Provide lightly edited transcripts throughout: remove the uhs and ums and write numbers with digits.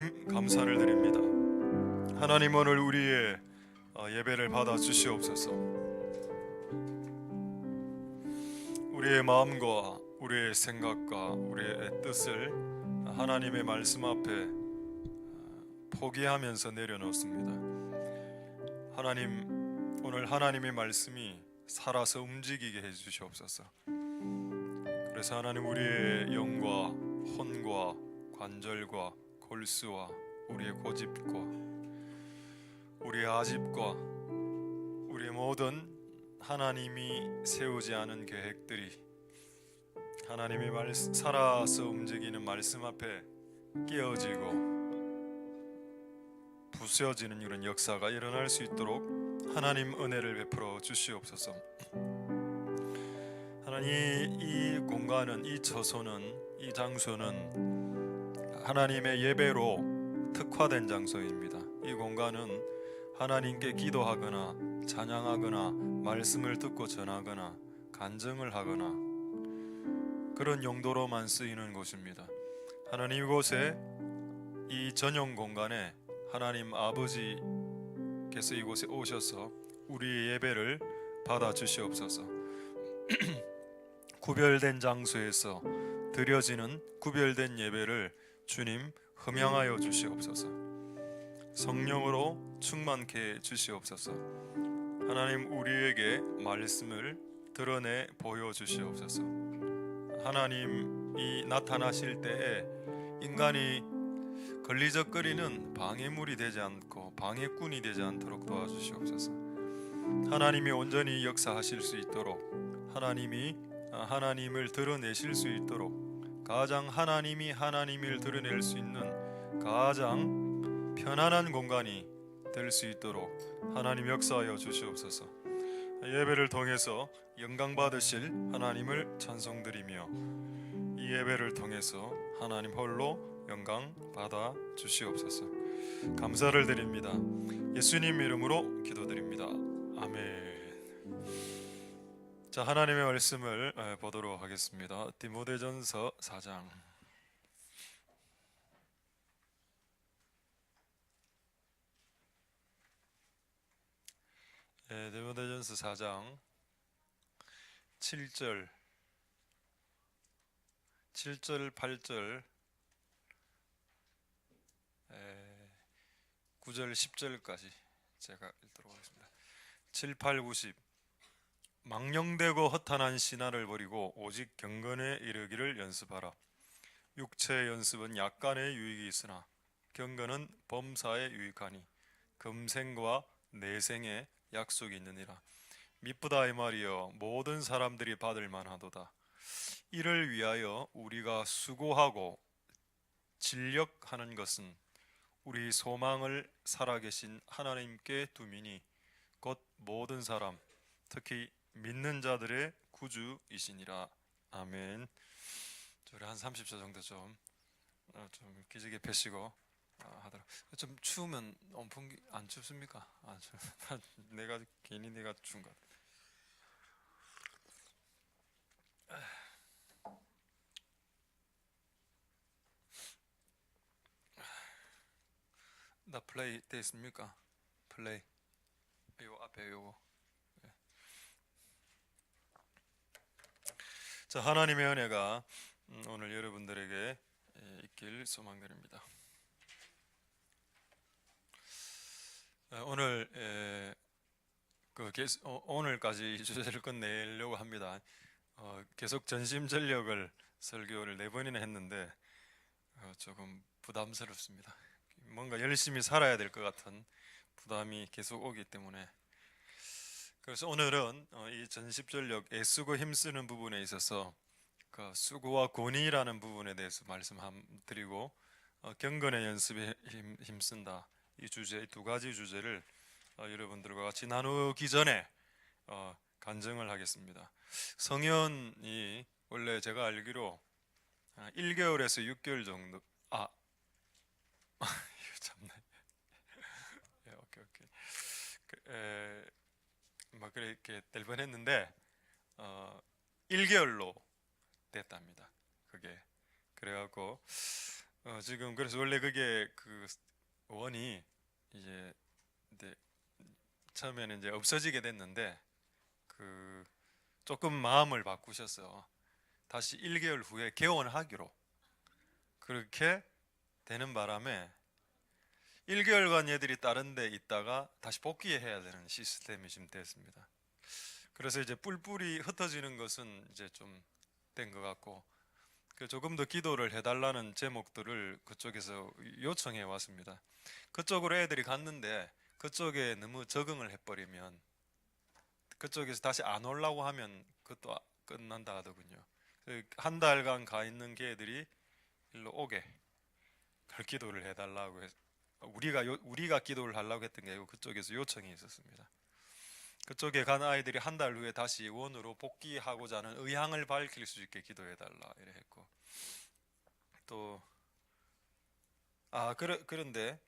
하나님 감사를 드립니다. 하나님 오늘 우리의 예배를 받아 주시옵소서. 우리의 마음과 우리의 생각과 우리의 뜻을 하나님의 말씀 앞에 포기하면서 내려놓습니다. 하나님, 오늘 하나님의 말씀이 살아서 움직이게 해주시옵소서. 그래서 하나님, 우리의 영과 혼과 관절과 골수와 우리의 고집과 우리의 아집과 우리의 모든 하나님이 세우지 않은 계획들이 하나님의 살아서 움직이는 말씀 앞에 깨어지고 부서지는 이런 역사가 일어날 수 있도록 하나님 은혜를 베풀어 주시옵소서. 하나님, 이 공간은, 이 처소는, 이 장소는 하나님의 예배로 특화된 장소입니다. 이 공간은 하나님께 기도하거나 찬양하거나 말씀을 듣고 전하거나 간증을 하거나 그런 용도로만 쓰이는 곳입니다. 하나님, 이곳에, 이 전용 공간에 하나님 아버지께서 이곳에 오셔서 우리의 예배를 받아 주시옵소서. 구별된 장소에서 드려지는 구별된 예배를 주님 흠양하여 주시옵소서. 성령으로 충만케 주시옵소서. 하나님, 우리에게 말씀을 드러내 보여주시옵소서. 하나님이 나타나실 때에 인간이 걸리적거리는 방해물이 되지 않고 방해꾼이 되지 않도록 도와주시옵소서. 하나님이 온전히 역사하실 수 있도록, 하나님이 하나님을 드러내실 수 있도록, 가장 하나님이 하나님을 드러낼 수 있는 가장 편안한 공간이 될 수 있도록 하나님 역사하여 주시옵소서. 예배를 통해서 영광 받으실 하나님을 찬송드리며 이 예배를 통해서 하나님 홀로 영광 받아 주시옵소서. 감사를 드립니다. 예수님 이름으로 기도드립니다. 아멘. 자, 하나님의 말씀을 보도록 하겠습니다. 디모데전서 4장. 디모데전서 4장 7절 8절 9절 10절까지 제가 읽도록 하겠습니다. 7, 8, 9, 10. 망령되고 허탄한 신화를 버리고 오직 경건에 이르기를 연습하라. 육체의 연습은 약간의 유익이 있으나 경건은 범사에 유익하니 금생과 내생에 약속이 있느니라. 미쁘다 이 말이여, 모든 사람들이 받을 만하도다. 이를 위하여 우리가 수고하고 진력하는 것은 우리 소망을 살아계신 하나님께 두미니 곧 모든 사람, 특히 믿는 자들의 구주이시니라. 아멘. 우리 한 30초 정도 좀 기지개 펴시고 하더라. 좀 추우면 온풍기 안 춥습니까? 내가 괜히 내가 추운 것. 나 플레이 돼 있습니까? 플레이. 요 앞에 요거. 자, 하나님의 은혜가 오늘 여러분들에게 있길 소망드립니다. 오늘 오늘까지 이 주제를 끝내려고 합니다. 계속 전심전력을 설교를 4번이나 했는데 조금 부담스럽습니다. 뭔가 열심히 살아야 될 것 같은 부담이 계속 오기 때문에, 그래서 오늘은 이 전심전력, 애쓰고 힘쓰는 부분에 있어서 그 수고와 권위라는 부분에 대해서 말씀드리고 경건의 연습에 힘쓴다, 이 주제, 두 가지 주제를 여러분들과 같이 나누기 전에 간증을 하겠습니다. 성현이 원래 제가 알기로 1개월에서 6개월 정도 참네. 예, 오케이. 막 그렇게 될 뻔했는데 1개월로 됐답니다. 그게 그래갖고 지금 그래서 원래 그게 그 원이 이제 네, 처음에는 이제 없어지게 됐는데 그 조금 마음을 바꾸셔서 다시 1개월 후에 개원하기로 그렇게 되는 바람에 1개월간 얘들이 다른 데 있다가 다시 복귀해야 되는 시스템이 지금 됐습니다. 그래서 이제 뿔뿔이 흩어지는 것은 이제 좀 된 것 같고 조금 더 기도를 해달라는 제목들을 그쪽에서 요청해 왔습니다. 그쪽으로 애들이 갔는데 그쪽에 너무 적응을 해버리면 그쪽에서 다시 안 오려고 하면 그것도 끝난다 하더군요. 한 달간 가 있는 걔들이 일로 오게 그 기도를 해달라고 해서 우리가 기도를 하려고 했던 게 아니고 그쪽에서 요청이 있었습니다. 그쪽에 간 아이들이 한 달 후에 다시 원으로 복귀하고자 하는 의향을 밝힐 수 있게 기도해달라 이래 했고 또 그런데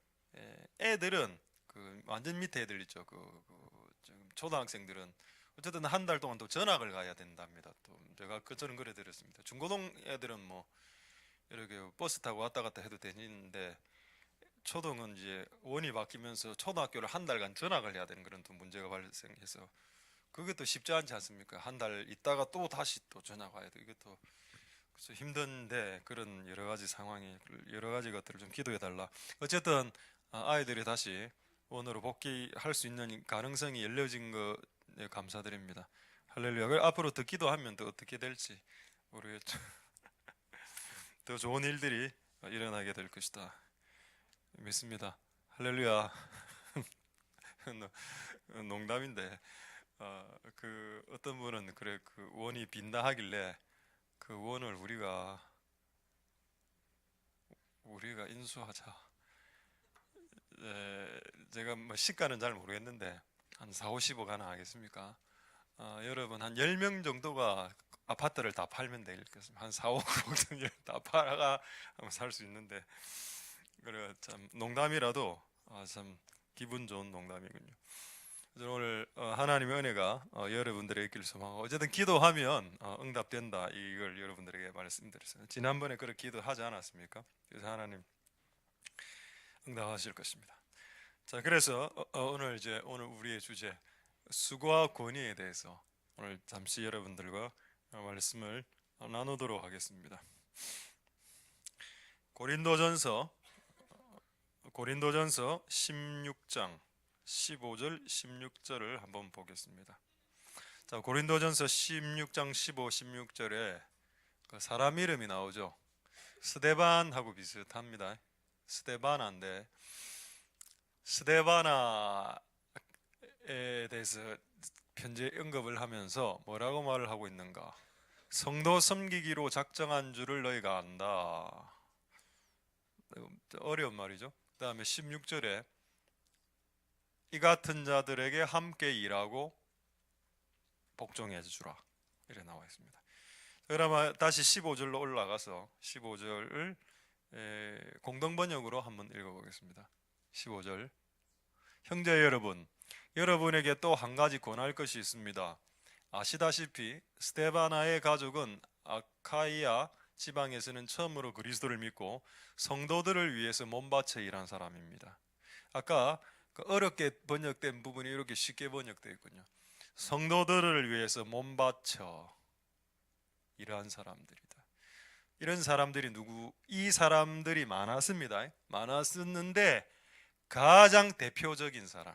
애들은 그 완전 밑에 애들 있죠. 지금 초등학생들은 어쨌든 한 달 동안 또 전학을 가야 된답니다. 또 제가 저는 그래 들었습니다. 중고등 애들은 뭐 이렇게 버스 타고 왔다 갔다 해도 되는데 초등은 이제 원이 바뀌면서 초등학교를 한 달간 전학을 해야 되는 그런 또 문제가 발생해서 그게 또 쉽지 않지 않습니까? 한 달 있다가 또 다시 또 전학 와야 돼. 이것도 그래서 힘든데 그런 여러 가지 상황이 여러 가지 것들을 좀 기도해 달라. 어쨌든 아이들이 다시 원으로 복귀할 수 있는 가능성이 열려진 것에 감사드립니다. 할렐루야. 앞으로 더 기도하면 또 어떻게 될지 모르겠죠. 더 좋은 일들이 일어나게 될 것이다. 믿습니다. 할렐루야. 농담인데 그 어떤 분은 그래 그 원이 빈다 하길래 그 원을 우리가 인수하자. 제가 뭐 시가는 잘 모르겠는데 한 4, 50억 하나 하겠습니까? 여러분 한 10명 정도가 아파트를 다 팔면 될 것입니다. 한 4, 5억 정도 다 팔아가 살 수 있는데 그래 참 농담이라도 참 기분 좋은 농담이군요. 오늘 하나님의 은혜가 여러분들에게 있기를 소망하고 어쨌든 기도하면 응답된다 이걸 여러분들에게 말씀드렸어요. 지난번에 그렇게 기도하지 않았습니까? 그래서 하나님 응답하실 것입니다. 자, 그래서 오늘 우리의 주제 수고와 권위에 대해서 오늘 잠시 여러분들과 말씀을 나누도록 하겠습니다. 고린도전서 16장 15절 16절을 한번 보겠습니다. 자, 고린도전서 16장 15, 16절에 그 사람 이름이 나오죠. 스데반하고 비슷합니다. 스데바나인데 스데바나에 대해서 편지에 언급을 하면서 뭐라고 말을 하고 있는가? 성도 섬기기로 작정한 줄을 너희가 안다. 어려운 말이죠. 그 다음에 16절에 이 같은 자들에게 함께 일하고 복종해 주라 이렇게 나와 있습니다. 그러면 다시 15절로 올라가서 15절을 공동 번역으로 한번 읽어보겠습니다. 15절 형제 여러분, 여러분에게 또 한 가지 권할 것이 있습니다. 아시다시피 스데바나의 가족은 아카이아 지방에서는 처음으로 그리스도를 믿고 성도들을 위해서 몸바쳐 일한 사람입니다. 아까 그 어렵게 번역된 부분이 이렇게 쉽게 번역되어 있군요. 성도들을 위해서 몸바쳐 일한 사람들이다. 이런 사람들이 누구? 이 사람들이 많았습니다. 많았었는데 가장 대표적인 사람,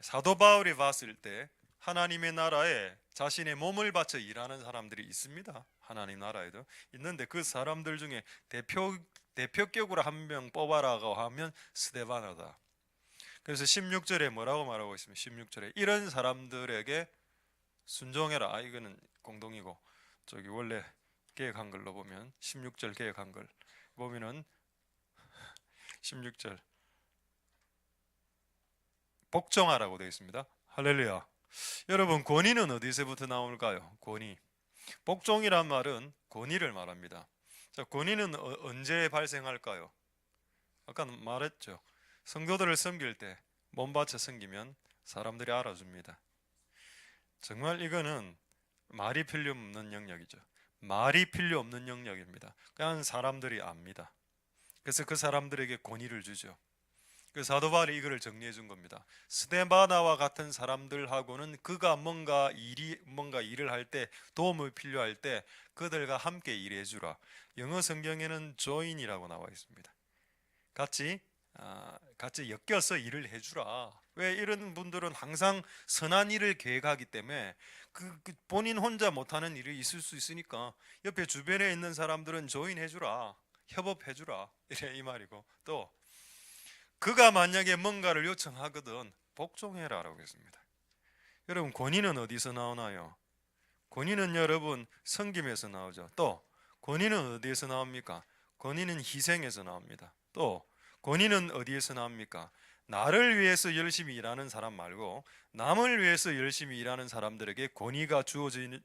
사도 바울이 봤을 때 하나님의 나라에 자신의 몸을 바쳐 일하는 사람들이 있습니다. 하나님 나라에도 있는데 그 사람들 중에 대표격으로 한 명 뽑아라고 하면 스데바나다. 그래서 16절에 뭐라고 말하고 있습니까? 16절에 이런 사람들에게 순종해라. 이거는 공동이고 저기 원래 개역 한글로 보면 16절 개역 한글 보면은 16절 복종하라고 되어 있습니다. 할렐루야. 여러분 권위는 어디서부터 나올까요? 권위. 복종이란 말은 권위를 말합니다. 자, 권위는 언제 발생할까요? 아까 말했죠. 성도들을 섬길 때 몸바쳐 섬기면 사람들이 알아줍니다. 정말 이거는 말이 필요 없는 영역이죠. 말이 필요 없는 영역입니다. 그냥 사람들이 압니다. 그래서 그 사람들에게 권위를 주죠. 그 사도 바울이 이거를 정리해 준 겁니다. 스데바나와 같은 사람들하고는 그가 뭔가 일을 할 때, 도움을 필요할 때 그들과 함께 일해 주라. 영어 성경에는 join이라고 나와 있습니다. 같이 엮여서 일을 해주라. 왜 이런 분들은 항상 선한 일을 계획하기 때문에 그 본인 혼자 못하는 일이 있을 수 있으니까 옆에 주변에 있는 사람들은 조인해주라, 협업해주라, 이래 이 말이고, 또 그가 만약에 뭔가를 요청하거든 복종해라라고 했습니다. 여러분, 권위는 어디서 나오나요? 권위는 여러분 섬김에서 나오죠. 또 권위는 어디에서 나옵니까? 권위는 희생에서 나옵니다. 또 권위는 어디에서 나옵니까? 나를 위해서 열심히 일하는 사람 말고 남을 위해서 열심히 일하는 사람들에게 권위가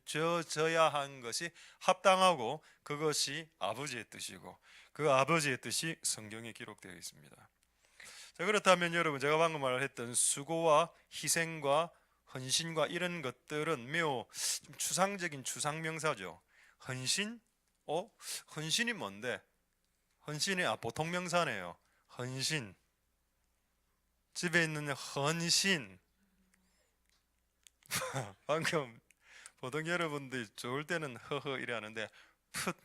주어져야 하는 것이 합당하고, 그것이 아버지의 뜻이고, 그 아버지의 뜻이 성경에 기록되어 있습니다. 자, 그렇다면 여러분, 제가 방금 말했던 수고와 희생과 헌신과 이런 것들은 매우 좀 추상적인 추상명사죠. 헌신? 헌신이 뭔데? 헌신이 보통 명사네요. 헌신. 집에 있는 헌신. 방금 보통 여러분들이 좋을 때는 허허 이래 하는데 풋,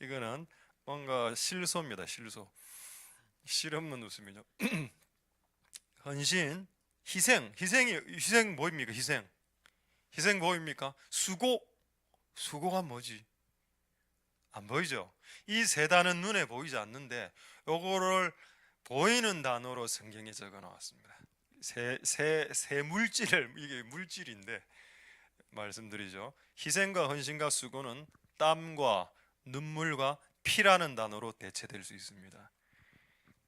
이거는 뭔가 실소입니다. 실소. 실없는 웃음이죠. 헌신, 희생 뭐입니까? 희생 뭐입니까? 수고가 뭐지? 안 보이죠? 이 세 단은 눈에 보이지 않는데 요거를 보이는 단어로 성경에 적어 놓았습니다. 세 물질을, 이게 물질인데 말씀드리죠. 희생과 헌신과 수고는 땀과 눈물과 피라는 단어로 대체될 수 있습니다.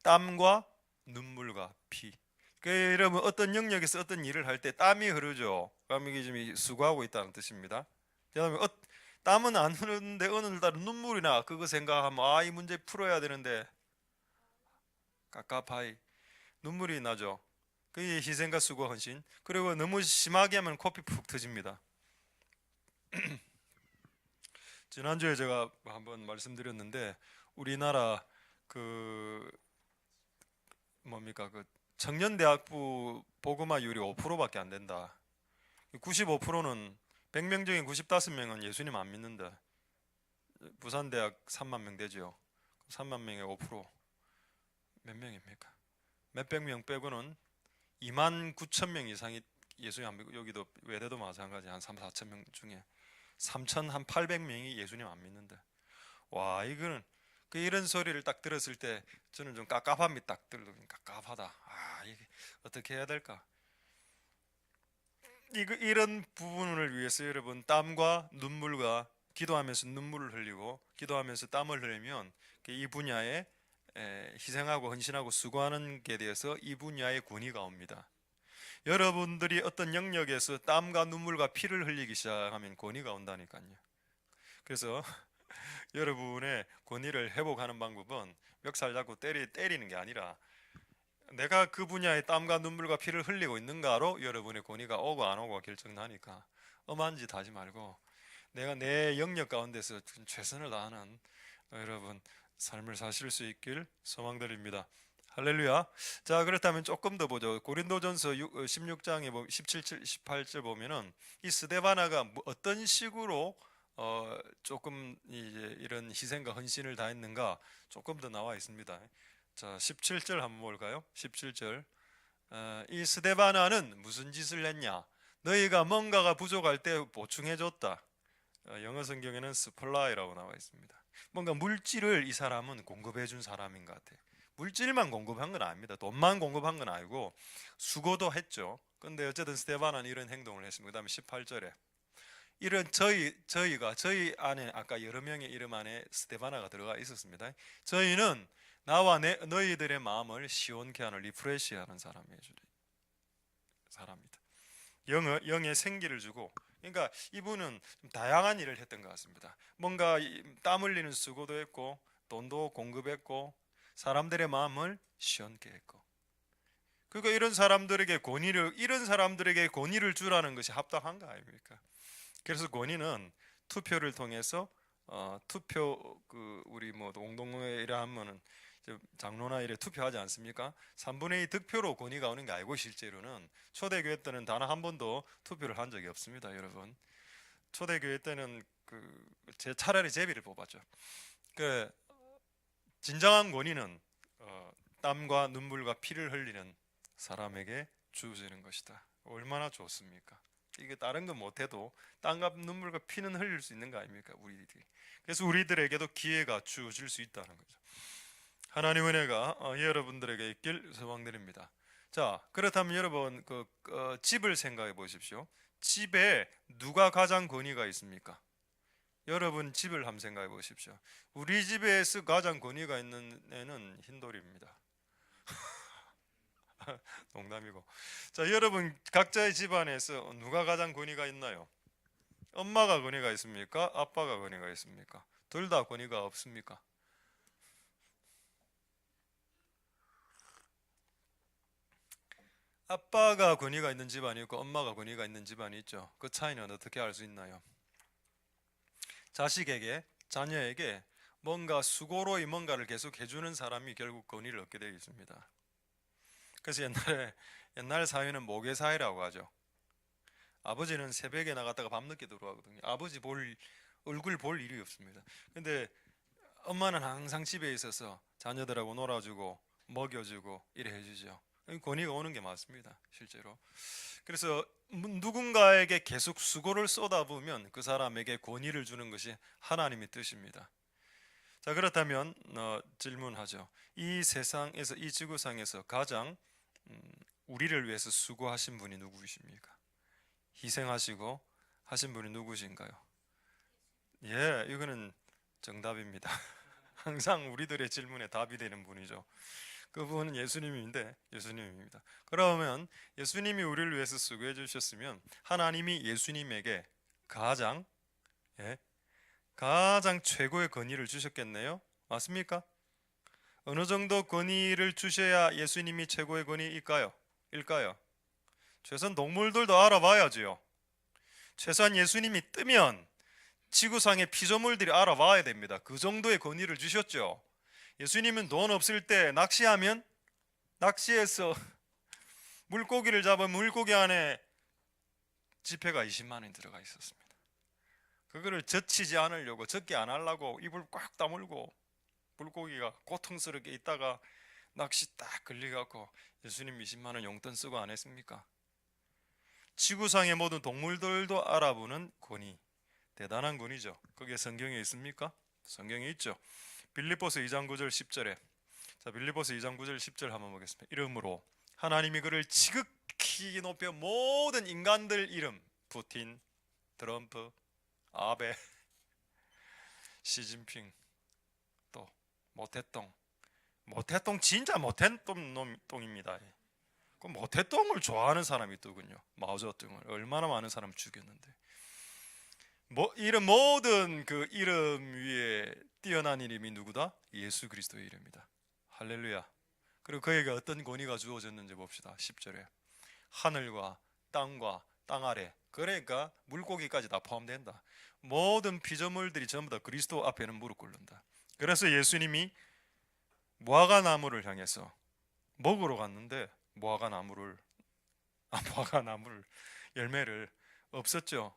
땀과 눈물과 피. 여러분, 어떤 영역에서 어떤 일을 할 때 땀이 흐르죠. 그럼 이게 지금 수고하고 있다는 뜻입니다. 그다음에 땀은 안 흐르는데 어느 날은 눈물이 나. 그거 생각하면 이 문제 풀어야 되는데 깝깝하이 눈물이 나죠. 그게 희생과 수고 헌신. 그리고 너무 심하게 하면 코피 푹 터집니다. 지난주에 제가 한번 말씀드렸는데 우리나라 그 뭡니까 그 청년대학부 복음화율이 5%밖에 안 된다. 95%는 100명 중에 95명은 예수님 안 믿는다. 부산대학 3만 명 되죠. 3만 명에 5%몇 명입니까? 몇백 명 빼고는 2만 9천 명 이상이 예수님 안 믿고, 여기도 외대도 마찬가지 한 3, 4천 명 중에 3천 한 800명이 예수님 안 믿는다. 와, 이거는 이런 소리를 딱 들었을 때 저는 좀 깝깝함이 딱 들고, 깝깝하다. 이게 어떻게 해야 될까? 이런 부분을 위해서 여러분, 땀과 눈물과 기도하면서 눈물을 흘리고 기도하면서 땀을 흘리면 이 분야에 희생하고 헌신하고 수고하는 게 대해서 이 분야의 권위가 옵니다. 여러분들이 어떤 영역에서 땀과 눈물과 피를 흘리기 시작하면 권위가 온다니까요. 그래서 여러분의 권위를 회복하는 방법은 멱살 잡고 때리는 게 아니라 내가 그 분야에 땀과 눈물과 피를 흘리고 있는가로 여러분의 권위가 오고 안 오고 결정나니까 엄한 짓 하지 말고 내가 내 영역 가운데서 최선을 다하는 여러분 삶을 사실 수 있길 소망드립니다. 할렐루야. 자, 그렇다면 조금 더 보죠. 고린도전서 16장에 17절 18절 보면은 이 스데바나가 어떤 식으로 조금 이제 이런 희생과 헌신을 다했는가 조금 더 나와 있습니다. 자, 17절 한번 볼까요? 17절. 이 스데바나는 무슨 짓을 했냐? 너희가 뭔가가 부족할 때 보충해 줬다. 영어 성경에는 스플라이라고 나와 있습니다. 뭔가 물질을 이 사람은 공급해 준 사람인 것 같아요. 물질만 공급한 건 아닙니다. 돈만 공급한 건 아니고 수고도 했죠. 근데 어쨌든 스데바나는 이런 행동을 했습니다. 그다음에 18절에 이런 저희 안에 아까 여러 명의 이름 안에 스데바나가 들어가 있었습니다. 저희는 나와 너희들의 마음을 시원케 하는 리프레시하는 사람입니다. 영의 생기를 주고, 그러니까 이분은 좀 다양한 일을 했던 것 같습니다. 뭔가 땀 흘리는 수고도 했고 돈도 공급했고 사람들의 마음을 시원케 했고, 그러니까 이런 사람들에게 권위를 주라는 것이 합당한 거 아닙니까? 그래서 권위는 투표를 통해서 투표 우리 뭐 공동회 이래 하면은 장로나 이래 투표하지 않습니까? 3분의 2 득표로 권위가 오는 게 아니고 실제로는 초대교회 때는 단 한 번도 투표를 한 적이 없습니다, 여러분. 초대교회 때는 제 차라리 제비를 뽑았죠. 그 진정한 권위는 땀과 눈물과 피를 흘리는 사람에게 주어지는 것이다. 얼마나 좋습니까? 이게 다른 건 못해도 땀과 눈물과 피는 흘릴 수 있는 거 아닙니까? 우리들이. 그래서 우리들에게도 기회가 주어질 수 있다는 거죠. 하나님의 은혜가 여러분들에게 있길 소망드립니다. 자, 그렇다면 여러분 집을 생각해 보십시오. 집에 누가 가장 권위가 있습니까? 여러분 집을 한번 생각해 보십시오. 우리 집에서 가장 권위가 있는 애는 흰돌이입니다. 농담이고. 자, 여러분 각자의 집안에서 누가 가장 권위가 있나요? 엄마가 권위가 있습니까? 아빠가 권위가 있습니까? 둘 다 권위가 없습니까? 아빠가 권위가 있는 집안이 있고 엄마가 권위가 있는 집안이 있죠. 그 차이는 어떻게 알 수 있나요? 자식에게, 자녀에게 뭔가 수고로이 뭔가를 계속 해주는 사람이 결국 권위를 얻게 되어 있습니다. 그래서 옛날 사회는 모계 사회라고 하죠. 아버지는 새벽에 나갔다가 밤늦게 들어가거든요. 아버지 얼굴 볼 일이 없습니다. 근데 엄마는 항상 집에 있어서 자녀들하고 놀아주고 먹여주고 이래 해주죠. 권위가 오는 게 맞습니다, 실제로. 그래서 누군가에게 계속 수고를 쏟아부으면 그 사람에게 권위를 주는 것이 하나님의 뜻입니다. 자, 그렇다면 질문하죠. 이 세상에서, 이 지구상에서 가장 우리를 위해서 수고하신 분이 누구이십니까? 희생하시고 하신 분이 누구신가요? 예, 이거는 정답입니다. 항상 우리들의 질문에 답이 되는 분이죠. 그분은 예수님입니다. 그러면 예수님이 우리를 위해서 수고해 주셨으면 하나님이 예수님에게 가장 최고의 권위를 주셨겠네요. 맞습니까? 어느 정도 권위를 주셔야 예수님이 최고의 권위일까요? 최소한 동물들도 알아봐야지요. 최소한 예수님이 뜨면 지구상의 피조물들이 알아봐야 됩니다. 그 정도의 권위를 주셨죠. 예수님은 돈 없을 때 낚시하면 낚시해서 물고기를 잡은 물고기 안에 지폐가 20만 원이 들어가 있었습니다. 그거를 젖히지 않으려고, 젖게 안 하려고 입을 꽉 다물고 물고기가 고통스럽게 있다가 낚시 딱 걸려갖고 예수님 20만 원 용돈 쓰고 안 했습니까? 지구상의 모든 동물들도 알아보는 권위, 대단한 권위죠. 그게 성경에 있습니까? 성경에 있죠. 빌립보서 2장 9절 10절에, 자, 빌립보서 2장 9절 10절 한번 보겠습니다. 이름으로 하나님이 그를 지극히 높여 모든 인간들 이름, 푸틴, 트럼프, 아베, 시진핑, 또 모태똥 진짜 모태똥 놈입니다. 그 모태똥을 좋아하는 사람이 있더군요. 마오쩌둥을 얼마나 많은 사람 죽였는데. 이런 모든 그 이름 위에 뛰어난 이름이 누구다? 예수 그리스도의 이름이다. 할렐루야. 그리고 그에게 어떤 권위가 주어졌는지 봅시다. 10절에 하늘과 땅과 땅 아래, 그러니까 물고기까지 다 포함된다. 모든 피조물들이 전부 다 그리스도 앞에는 무릎 꿇는다. 그래서 예수님이 무화과 나무를 향해서 먹으러 갔는데 무화과 나무를 열매를 없었죠.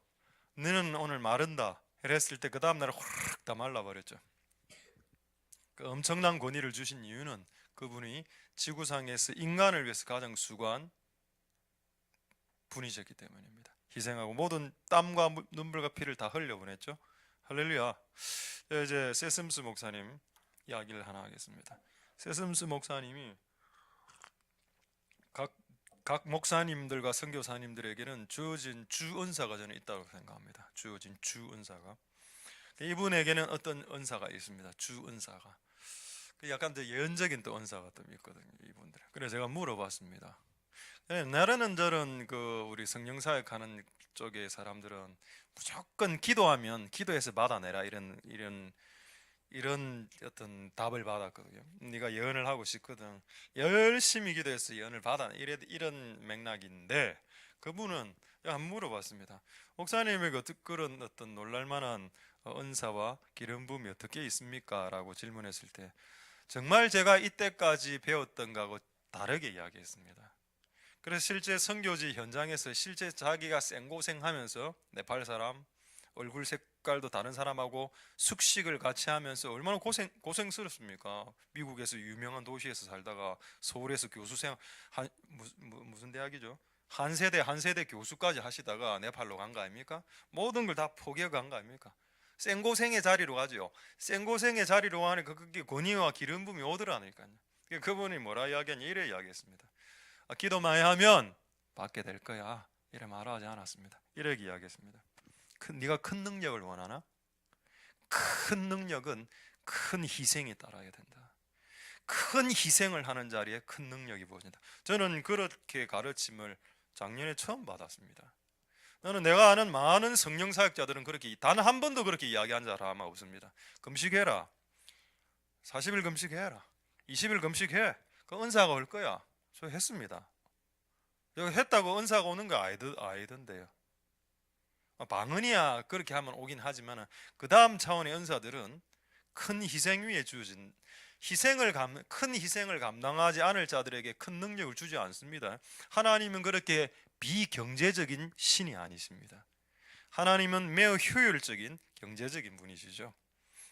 너는 오늘 마른다 이랬을 때 그 다음날 확 다 말라버렸죠. 그 엄청난 권위를 주신 이유는 그분이 지구상에서 인간을 위해서 가장 수고한 분이셨기 때문입니다. 희생하고 모든 땀과 눈물과 피를 다 흘려보냈죠. 할렐루야. 이제 세슴스 목사님 이야기를 하나 하겠습니다. 세슴스 목사님이 각 목사님들과 선교사님들에게는 주어진 주 은사가 저는 있다고 생각합니다. 주어진 주 은사가, 이분에게는 어떤 은사가 있습니다. 주 은사가 약간 더 예언적인 또 은사가 또 있거든요, 이분들. 그래서 제가 물어봤습니다. 나라는 저런 우리 성령사역하는 쪽의 사람들은 무조건 기도하면 기도해서 받아내라 이런 어떤 답을 받았거든요. 네가 예언을 하고 싶거든, 열심히 기도해서 예언을 받아, 이런 맥락인데, 그분은 한번 물어봤습니다. 목사님에게 그런 어떤 놀랄만한 은사와 기름 부음이 어떻게 있습니까? 라고 질문했을 때 정말 제가 이때까지 배웠던 거하고 다르게 이야기했습니다. 그래서 실제 선교지 현장에서 실제 자기가 생고생하면서 네팔 사람 얼굴 색깔도 다른 사람하고 숙식을 같이 하면서 얼마나 고생스럽습니까? 미국에서 유명한 도시에서 살다가 서울에서 교수생 무슨 대학이죠? 한세대 교수까지 하시다가 네팔로 간 거 아닙니까? 모든 걸 다 포기하고 간 거 아닙니까? 생고생의 자리로 가죠. 생고생의 자리로 가니까 그게 권위와 기름 부음이 오더라니까요. 그분이 뭐라 이야기하냐 이래 이야기했습니다. 기도 많이 하면 받게 될 거야. 이래 말하지 않았습니다. 이렇게 이야기했습니다. 네가 큰 능력을 원하나? 큰 능력은 큰 희생이 따라야 된다. 큰 희생을 하는 자리에 큰 능력이 보여진다. 저는 그렇게 가르침을 작년에 처음 받았습니다. 나는 내가 아는 많은 성령 사역자들은 그렇게 단 한 번도 그렇게 이야기한 사람 없습니다. 금식해라. 40일 금식해라. 20일 금식해. 그 은사가 올 거야. 저 했습니다. 여기 했다고 은사가 오는 거 아니던데요. 방언이야 그렇게 하면 오긴 하지만 그 다음 차원의 은사들은 큰 희생 위에 주어진 큰 희생을 감당하지 않을 자들에게 큰 능력을 주지 않습니다. 하나님은 그렇게 비경제적인 신이 아니십니다. 하나님은 매우 효율적인 경제적인 분이시죠.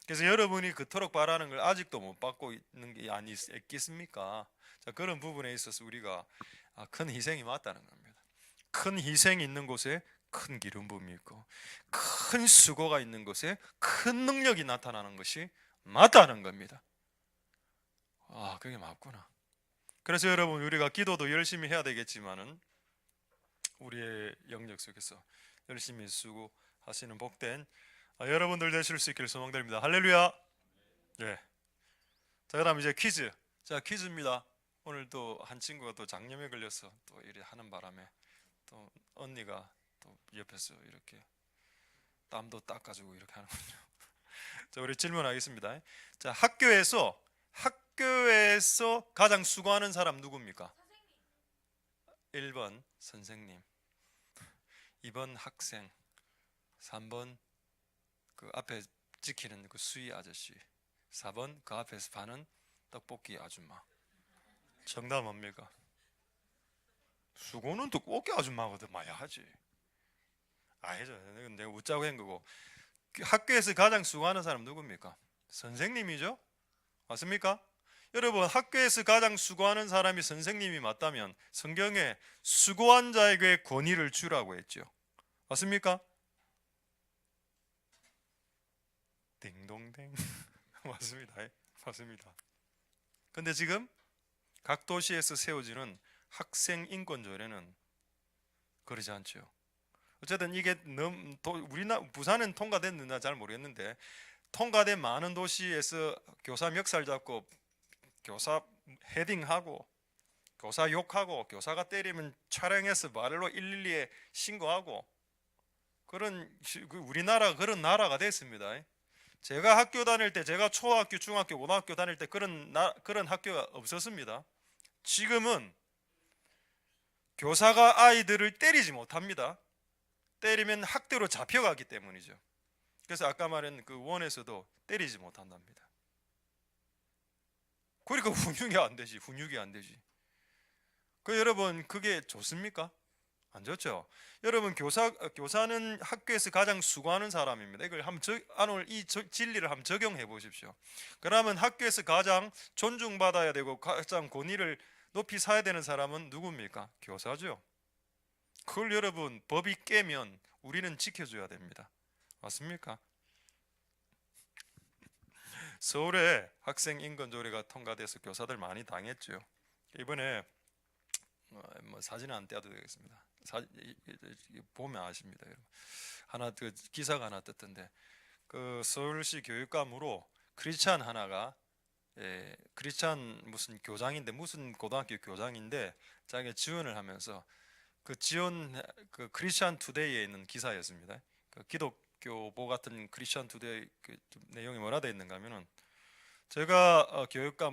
그래서 여러분이 그토록 바라는 걸 아직도 못 받고 있는 게 아니겠습니까? 자, 그런 부분에 있어서 우리가 큰 희생이 맞다는 겁니다. 큰 희생이 있는 곳에 큰 기름 부음이 있고 큰 수고가 있는 곳에 큰 능력이 나타나는 것이 맞다는 겁니다. 그게 맞구나. 그래서 여러분 우리가 기도도 열심히 해야 되겠지만은 우리의 영역 속에서 열심히 수고하시는 복된 여러분들 되실 수 있기를 소망드립니다. 할렐루야. 예. 자, 그다음 이제 퀴즈. 자, 퀴즈입니다. 오늘 또 한 친구가 또 장염에 걸려서 또 이래 하는 바람에 또 언니가 또 옆에서 이렇게 땀도 닦아주고 이렇게 하는군요. 자, 우리 질문하겠습니다. 자, 학교에서 가장 수고하는 사람 누굽니까? 1번 선생님, 2번 학생, 3번 그 앞에 지키는 그 수위 아저씨, 4번 그 앞에서 파는 떡볶이 아줌마. 정답 뭡니까? 수고는 떡볶이 아줌마가 더 많이 하지. 아니죠. 내가 웃자고 한 거고. 학교에서 가장 수고하는 사람 누굽니까? 선생님이죠. 맞습니까? 여러분, 학교에서 가장 수고하는 사람이 선생님이 맞다면 성경에 수고한 자에게 권위를 주라고 했죠. 맞습니까? 딩동댕. 맞습니다. 맞습니다. 근데 지금 각 도시에서 세워지는 학생 인권 조례는 그러지 않죠. 어쨌든 이게 부산은 통과됐는지 잘 모르겠는데 통과된 많은 도시에서 교사 멱살 잡고 교사 헤딩하고 교사 욕하고 교사가 때리면 촬영해서 말로 112에 신고하고 우리나라가 그런 나라가 됐습니다. 제가 학교 다닐 때, 제가 초등학교, 중학교, 고등학교 다닐 때 그런 학교가 없었습니다. 지금은 교사가 아이들을 때리지 못합니다. 때리면 학대로 잡혀가기 때문이죠. 그래서 아까 말한 그 원에서도 때리지 못한답니다. 그러니까 훈육이 안 되지. 여러분 그게 좋습니까? 안 좋죠. 여러분 교사는 학교에서 가장 수고하는 사람입니다. 이걸 오늘 이 진리를 한번 적용해 보십시오. 그러면 학교에서 가장 존중받아야 되고 가장 권위를 높이 사야 되는 사람은 누굽니까? 교사죠. 그걸 여러분 법이 깨면 우리는 지켜줘야 됩니다. 맞습니까? 서울에 학생 인권 조례가 통과돼서 교사들 많이 당했죠. 이번에 사진은 안 떼어도 되겠습니다. 보면 아십니다, 여러분. 그 기사가 하나 떴던데 그 서울시 교육감으로 크리스찬 하나가 크리스찬 무슨 교장인데 무슨 고등학교 교장인데 자기가 지원을 하면서 그 크리스찬 투데이에 있는 기사였습니다. 그 기독교보 같은 크리스찬 투데이 그 내용이 뭐라 되어 있는가 하면은 제가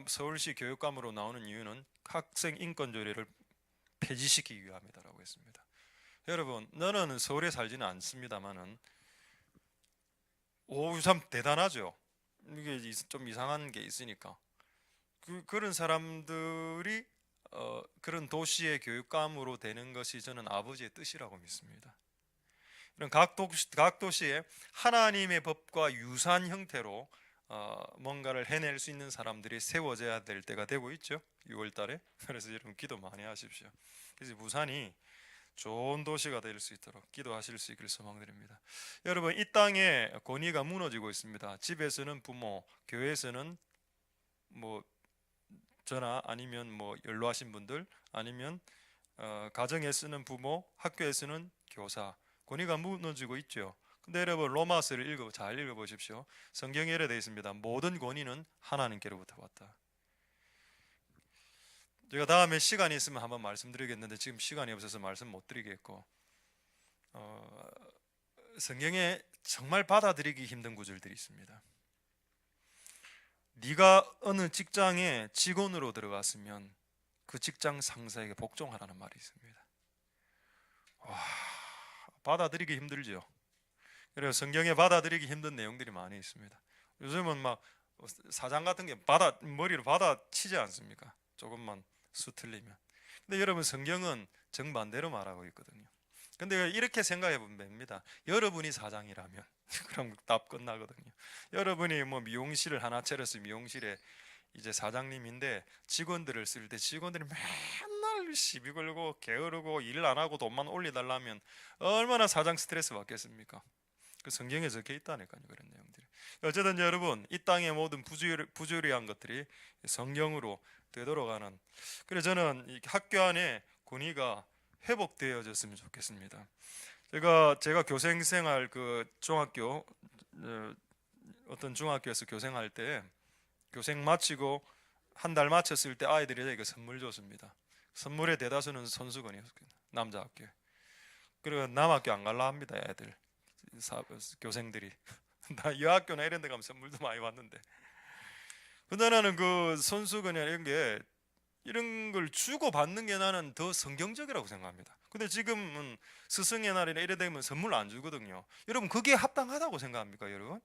서울시 교육감으로 나오는 이유는 학생 인권 조례를 폐지시키기 위함이다라고 했습니다. 여러분, 너는 서울에 살지는 않습니다만은 오, 참 대단하죠. 이게 좀 이상한 게 있으니까 그런 사람들이 그런 도시의 교육감으로 되는 것이 저는 아버지의 뜻이라고 믿습니다. 이런 각 도시에 하나님의 법과 유사한 형태로 뭔가를 해낼 수 있는 사람들이 세워져야 될 때가 되고 있죠. 6월 달에. 그래서 여러분 기도 많이 하십시오. 그래서 부산이 좋은 도시가 될 수 있도록 기도하실 수 있기를 소망드립니다. 여러분, 이 땅에 권위가 무너지고 있습니다. 집에서는 부모, 교회에서는 뭐 저나 아니면 뭐 연로하신 분들, 아니면 가정에 쓰는 부모, 학교에 쓰는 교사, 권위가 무너지고 있죠. 근데 여러분, 로마서를 잘 읽어보십시오. 성경에 이래 되어 있습니다. 모든 권위는 하나님께로부터 왔다. 제가 다음에 시간이 있으면 한번 말씀드리겠는데 지금 시간이 없어서 말씀 못 드리겠고, 성경에 정말 받아들이기 힘든 구절들이 있습니다. 네가 어느 직장에 직원으로 들어갔으면 그 직장 상사에게 복종하라는 말이 있습니다. 와, 받아들이기 힘들죠. 그래서 성경에 받아들이기 힘든 내용들이 많이 있습니다. 요즘은 막 사장 같은 게 머리로 받아치지 않습니까? 조금만 수 틀리면. 근데 여러분, 성경은 정반대로 말하고 있거든요. 근데 이렇게 생각해 보면 됩니다. 여러분이 사장이라면 그럼 답 끝나거든요. 여러분이 뭐 미용실을 하나 차려서 미용실에 이제 사장님인데 직원들을 쓸 때 직원들이 맨날 시비 걸고 게으르고 일 안 하고 돈만 올려달라면 얼마나 사장 스트레스 받겠습니까? 그 성경에 적혀 있다니까요, 그런 내용들이. 어쨌든 여러분, 이 땅의 모든 부조리한 것들이 성경으로 되돌아가는. 그래서 저는 이 학교 안에 권위가 회복되어졌으면 좋겠습니다. 제가 교생 생활 그 중학교 어떤 중학교에서 교생할 때 교생 마치고 한 달 마쳤을 때 아이들이 저에게 선물 줬습니다. 선물의 대다수는 선수건이었거든요. 남자 학교. 그리고 남학교 안 갈라 합니다, 애들. 교생들이. 나 여학교나 이런 데 가면 선물도 많이 받는데. 근데 나는 그 선수건이나 이런 걸 주고 받는 게 나는 더 성경적이라고 생각합니다. 근데 지금은 스승의 날이나 이래 되면 선물 안 주거든요. 여러분, 그게 합당하다고 생각합니까, 여러분?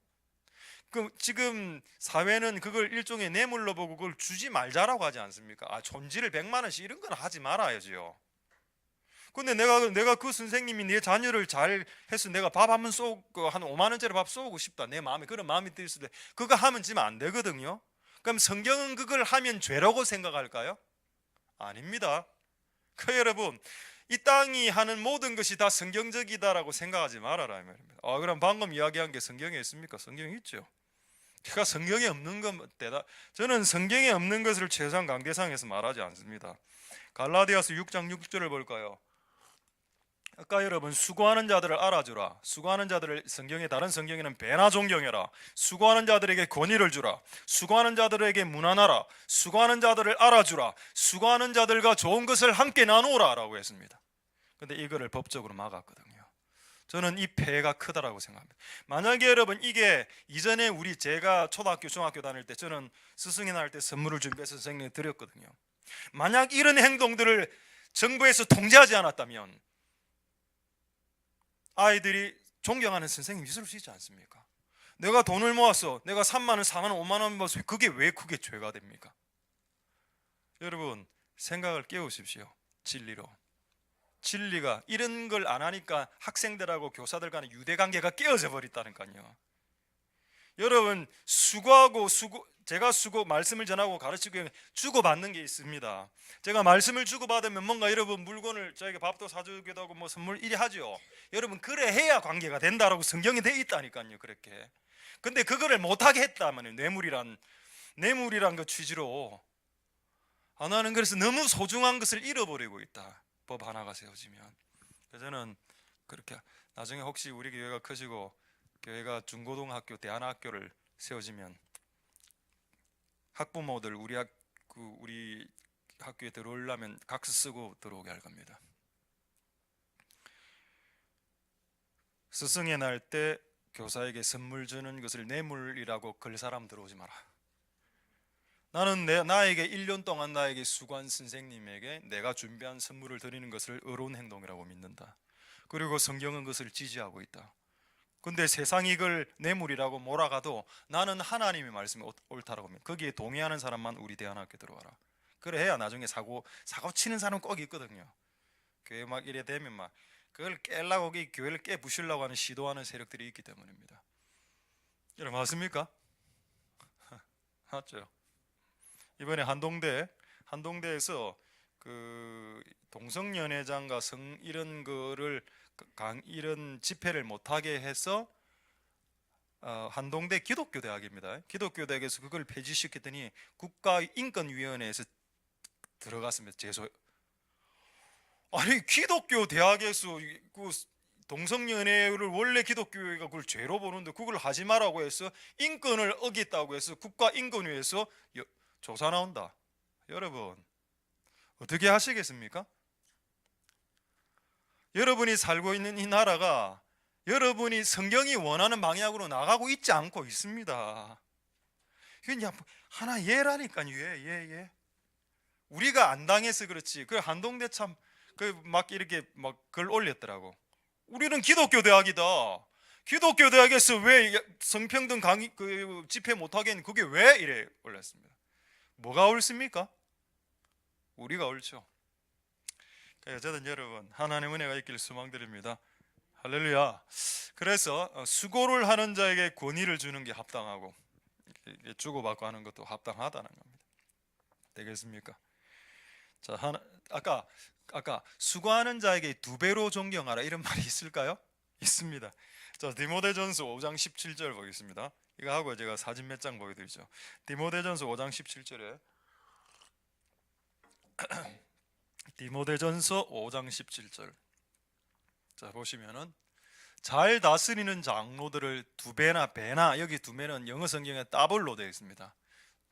그럼 지금 사회는 그걸 일종의 뇌물로 보고 그걸 주지 말자라고 하지 않습니까? 존지를 100만 원씩 이런 건 하지 말아야지요. 근데 내가 그 선생님이 내 자녀를 잘 해서 내가 밥 한번 쏘고 한 5만 원짜리 밥 쏘고 싶다, 내 마음에 그런 마음이 들었을 때 그거 하면 지금 안 되거든요. 그럼 성경은 그걸 하면 죄라고 생각할까요? 아닙니다. 그 여러분, 이 땅이 하는 모든 것이 다 성경적이다라고 생각하지 말아라 이 말입니다. 그럼 방금 이야기한 게 성경에 있습니까? 성경에 있죠. 그러니까 성경에 없는 것 저는 성경에 없는 것을 최소한 강대상에서 말하지 않습니다. 갈라디아서 6장 6절을 볼까요? 아까 여러분, 수고하는 자들을 알아주라. 수고하는 자들을 다른 성경에는 배나 존경해라. 수고하는 자들에게 권위를 주라. 수고하는 자들에게 문안하라. 수고하는 자들을 알아주라. 수고하는 자들과 좋은 것을 함께 나누라 라고 했습니다. 근데 이거를 법적으로 막았거든요. 저는 이 폐해가 크다라고 생각합니다. 만약에 여러분, 이게 이전에 제가 초등학교 중학교 다닐 때 저는 스승의 날 때 선물을 준비해서 선생님께 드렸거든요. 만약 이런 행동들을 정부에서 통제하지 않았다면 아이들이 존경하는 선생님 있을 수 있지 않습니까? 내가 돈을 모았어. 내가 3만 원, 4만 원, 5만 원 모았어. 그게 왜 그게 죄가 됩니까? 여러분, 생각을 깨우십시오. 진리로. 진리가 이런 걸 안 하니까 학생들하고 교사들 간의 유대관계가 깨어져 버렸다니까요. 여러분, 제가 말씀을 전하고 가르치고 주고받는 게 있습니다. 제가 말씀을 주고받으면 뭔가 여러분 물건을 저에게 밥도 사주기도 하고 뭐 선물 이리 하죠. 여러분, 그래 해야 관계가 된다라고 성경에 돼 있다니까요. 그렇게. 근데 그거를 못하게 했다면 뇌물이란 그 취지로 나는 그래서 너무 소중한 것을 잃어버리고 있다. 법 하나가 세워지면. 그래서 저는 그렇게 나중에 혹시 우리 교회가 커지고 교회가 중고등학교, 대안학교를 세워지면 학부모들 우리 학교에 들어오려면 각서 쓰고 들어오게 할 겁니다. 스승의 날 때 교사에게 선물 주는 것을 뇌물이라고 걸 사람 들어오지 마라. 나는 나에게 1년 동안 나에게 수고한 선생님에게 내가 준비한 선물을 드리는 것을 의로운 행동이라고 믿는다. 그리고 성경은 그것을 지지하고 있다. 근데 세상이 이걸 뇌물이라고 몰아가도 나는 하나님의 말씀이 옳다라고 합니다. 거기에 동의하는 사람만 우리 대안학교 들어와라. 그래 해야 나중에 사고 치는 사람 꼭 있거든요. 교회 막 이래 되면 막 그걸 깨려고 교회를 깨부수려고 하는 시도하는 세력들이 있기 때문입니다. 여러분 맞습니까? 맞죠? 이번에 한동대에서 그 동성연애장과 이런 거를 이런 집회를 못하게 해서 한동대 기독교 대학입니다. 기독교 대학에서 그걸 폐지시켰더니 국가인권위원회에서 들어갔습니다. 아니 기독교 대학에서 그 동성연애를 원래 기독교가 그걸 죄로 보는데 그걸 하지 말라고 해서 인권을 어겼다고 해서 국가인권위에서 조사 나온다. 여러분 어떻게 하시겠습니까? 여러분이 살고 있는 이 나라가 여러분이 성경이 원하는 방향으로 나가고 있지 않고 있습니다. 그냥 하나 예라니까요. 예. 우리가 안 당해서 그렇지. 그 한동대 참 그 막 이렇게 막 글 올렸더라고. 우리는 기독교 대학이다. 기독교 대학에서 왜 성평등 강의 그 집회 못하게 했는 그게 왜 이래 올렸습니다. 뭐가 옳습니까? 우리가 옳죠. 어쨌든 여러분 하나님의 은혜가 있길 소망드립니다. 할렐루야. 그래서 수고를 하는 자에게 권위를 주는 게 합당하고 주고받고 하는 것도 합당하다는 겁니다. 되겠습니까? 자, 아까 수고하는 자에게 2배로 존경하라 이런 말이 있을까요? 있습니다. 자, 디모데전서 5장 17절 보겠습니다. 이거 하고 제가 사진 몇 장 보여드리죠. 디모데전서 5장 17절에 디모데전서 5장 17절. 자, 보시면은 잘 다스리는 장로들을 2배나 배나, 여기 2배는 영어 성경에 더블로 되어 있습니다.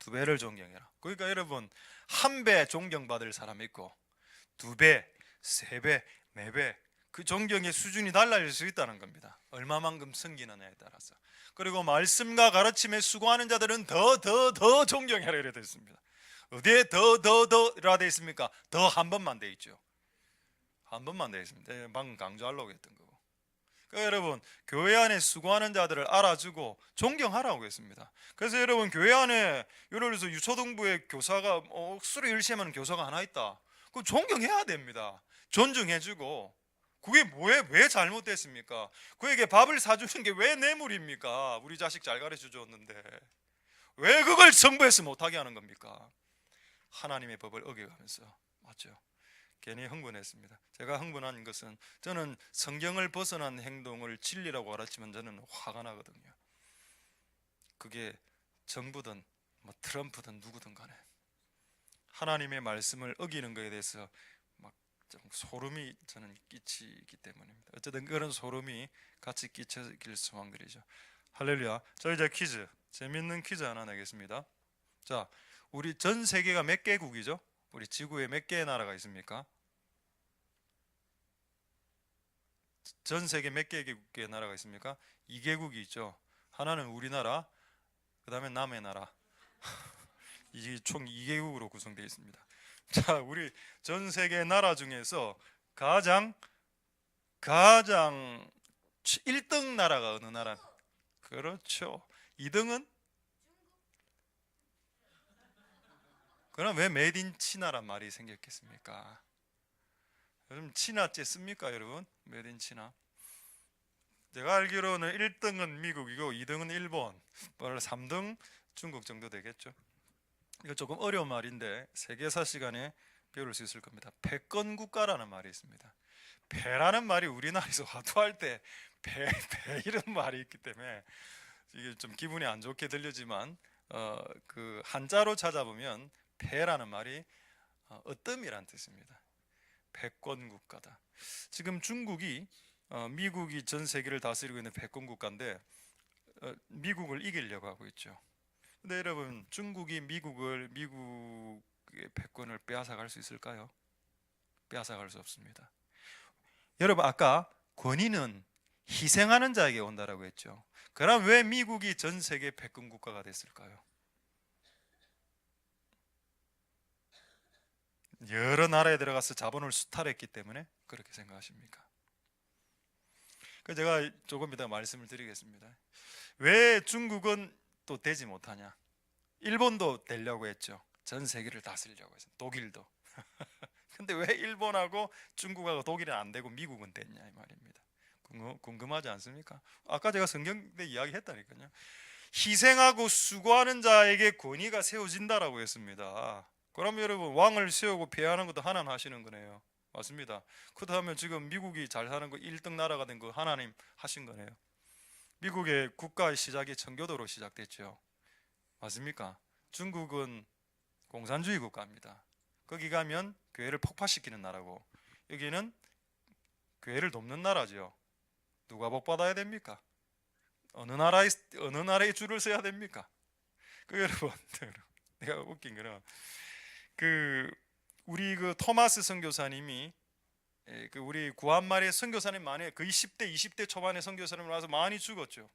2배를 존경해라. 그러니까 여러분 1배 존경받을 사람 있고 2배, 3배, 4배 그 존경의 수준이 달라질 수 있다는 겁니다. 얼마만큼 섬기느냐에 따라서. 그리고 말씀과 가르침에 수고하는 자들은 더 존경해라 이래 되어 있습니다. 어디에 더라 되어 있습니까? 더 한 번만 되어 있죠. 한 번만 되어 있습니다. 방금 강조하려고 했던 거고. 그러니까 여러분 교회 안에 수고하는 자들을 알아주고 존경하라고 했습니다. 그래서 여러분 교회 안에 예를 들어서 유초등부의 교사가 억수로 열심히 하는 교사가 하나 있다. 그럼 존경해야 됩니다. 존중해주고. 그게 왜 잘못됐습니까? 그에게 밥을 사주는 게 왜 뇌물입니까? 우리 자식 잘 가르쳐 줬는데 왜 그걸 정부에서 못하게 하는 겁니까? 하나님의 법을 어겨가면서. 맞죠? 괜히 흥분했습니다. 제가 흥분한 것은 저는 성경을 벗어난 행동을 진리라고 알았지만 저는 화가 나거든요. 그게 정부든 뭐 트럼프든 누구든 간에 하나님의 말씀을 어기는 것에 대해서 막 좀 소름이 저는 끼치기 때문입니다. 어쨌든 그런 소름이 같이 끼쳐질 소망드리죠. 할렐루야. 자, 이제 퀴즈, 재밌는 퀴즈 하나 내겠습니다. 자, 우리 전 세계가 몇 개국이죠? 우리 지구에 몇 개의 나라가 있습니까? 전 세계 몇 개국의 나라가 있습니까? 2개국이 있죠. 하나는 우리나라, 그 다음에 남의 나라. 이게 총 2개국으로 구성되어 있습니다. 자, 우리 전 세계 나라 중에서 가장 1등 나라가 어느 나라? 그렇죠. 2등은? 그럼 왜 메이드 인 치나란 말이 생겼겠습니까? 여러분 치나째 씁니까 여러분? 메이드 인 치나. 제가 알기로는 1등은 미국이고 2등은 일본, 3등 중국 정도 되겠죠. 이거 조금 어려운 말인데 세계사 시간에 배울 수 있을 겁니다. 패권 국가라는 말이 있습니다. 패라는 말이 우리나라에서 화투할 때 배 이런 말이 있기 때문에 이게 좀 기분이 안 좋게 들리지만 그 한자로 찾아보면 패라는 말이 어뜸이란 뜻입니다. 패권 국가다. 지금 중국이 미국이 전 세계를 다스리고 있는 패권 국가인데 미국을 이기려고 하고 있죠. 근데 여러분 중국이 미국의 패권을 빼앗아갈 수 있을까요? 빼앗아갈 수 없습니다. 여러분 아까 권위는 희생하는 자에게 온다라고 했죠. 그럼 왜 미국이 전 세계 패권 국가가 됐을까요? 여러 나라에 들어가서 자본을 수탈했기 때문에 그렇게 생각하십니까? 그 제가 조금 이따 말씀을 드리겠습니다. 왜 중국은 또 되지 못하냐? 일본도 되려고 했죠. 전 세계를 다스리려고 했어요. 독일도. 근데 왜 일본하고 중국하고 독일은 안 되고 미국은 됐냐 이 말입니다. 궁금하지 않습니까? 아까 제가 성경에 이야기했다니까요. 희생하고 수고하는 자에게 권위가 세워진다라고 했습니다. 그럼 여러분, 왕을 세우고 폐하는 것도 하나님 하시는 거네요. 맞습니다. 그렇다면 지금 미국이 잘 사는 거 1등 나라가 된 거 하나님 하신 거네요. 미국의 국가의 시작이 청교도로 시작됐죠. 맞습니까? 중국은 공산주의 국가입니다. 거기 가면 교회를 폭파시키는 나라고, 여기는 교회를 돕는 나라죠. 누가 복 받아야 됩니까? 어느 나라에 줄을 서야 됩니까? 그 여러분, 내가 웃긴 거는 우리 토마스 선교사님이, 우리 구한말의 선교사님 많이, 거의 10대 20대 초반에 선교사님 와서 많이 죽었죠.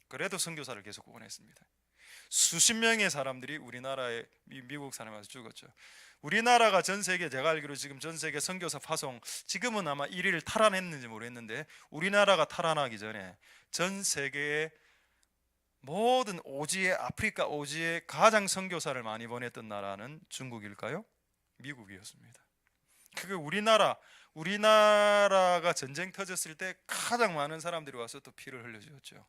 그래도 선교사를 계속 구원했습니다. 수십 명의 사람들이 우리나라에 미국 사람한테 죽었죠. 우리나라가 전 세계, 제가 알기로 지금 전 세계 선교사 파송 지금은 아마 1위를 탈환했는지 모르겠는데, 우리나라가 탈환하기 전에 전 세계의 모든 오지에, 아프리카 오지에 가장 선교사를 많이 보냈던 나라는 중국일까요? 미국이었습니다. 그게 우리나라가 전쟁 터졌을 때 가장 많은 사람들이 와서 또 피를 흘려주었죠.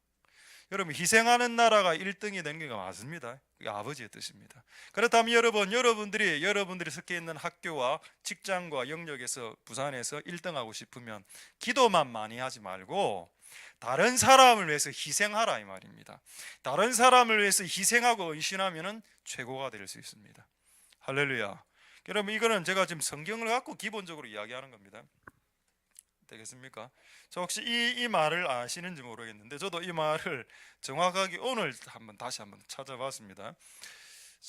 여러분, 희생하는 나라가 1등이 되는 게 맞습니다. 그게 아버지의 뜻입니다. 그렇다면 여러분들이 속해 있는 학교와 직장과 영역에서, 부산에서 1등하고 싶으면 기도만 많이 하지 말고 다른 사람을 위해서 희생하라 이 말입니다. 다른 사람을 위해서 희생하고 헌신하면 최고가 될 수 있습니다. 할렐루야. 여러분, 이거는 제가 지금 성경을 갖고 기본적으로 이야기하는 겁니다. 되겠습니까? 저 혹시 이 말을 아시는지 모르겠는데, 저도 이 말을 정확하게 오늘 다시 한번 찾아봤습니다.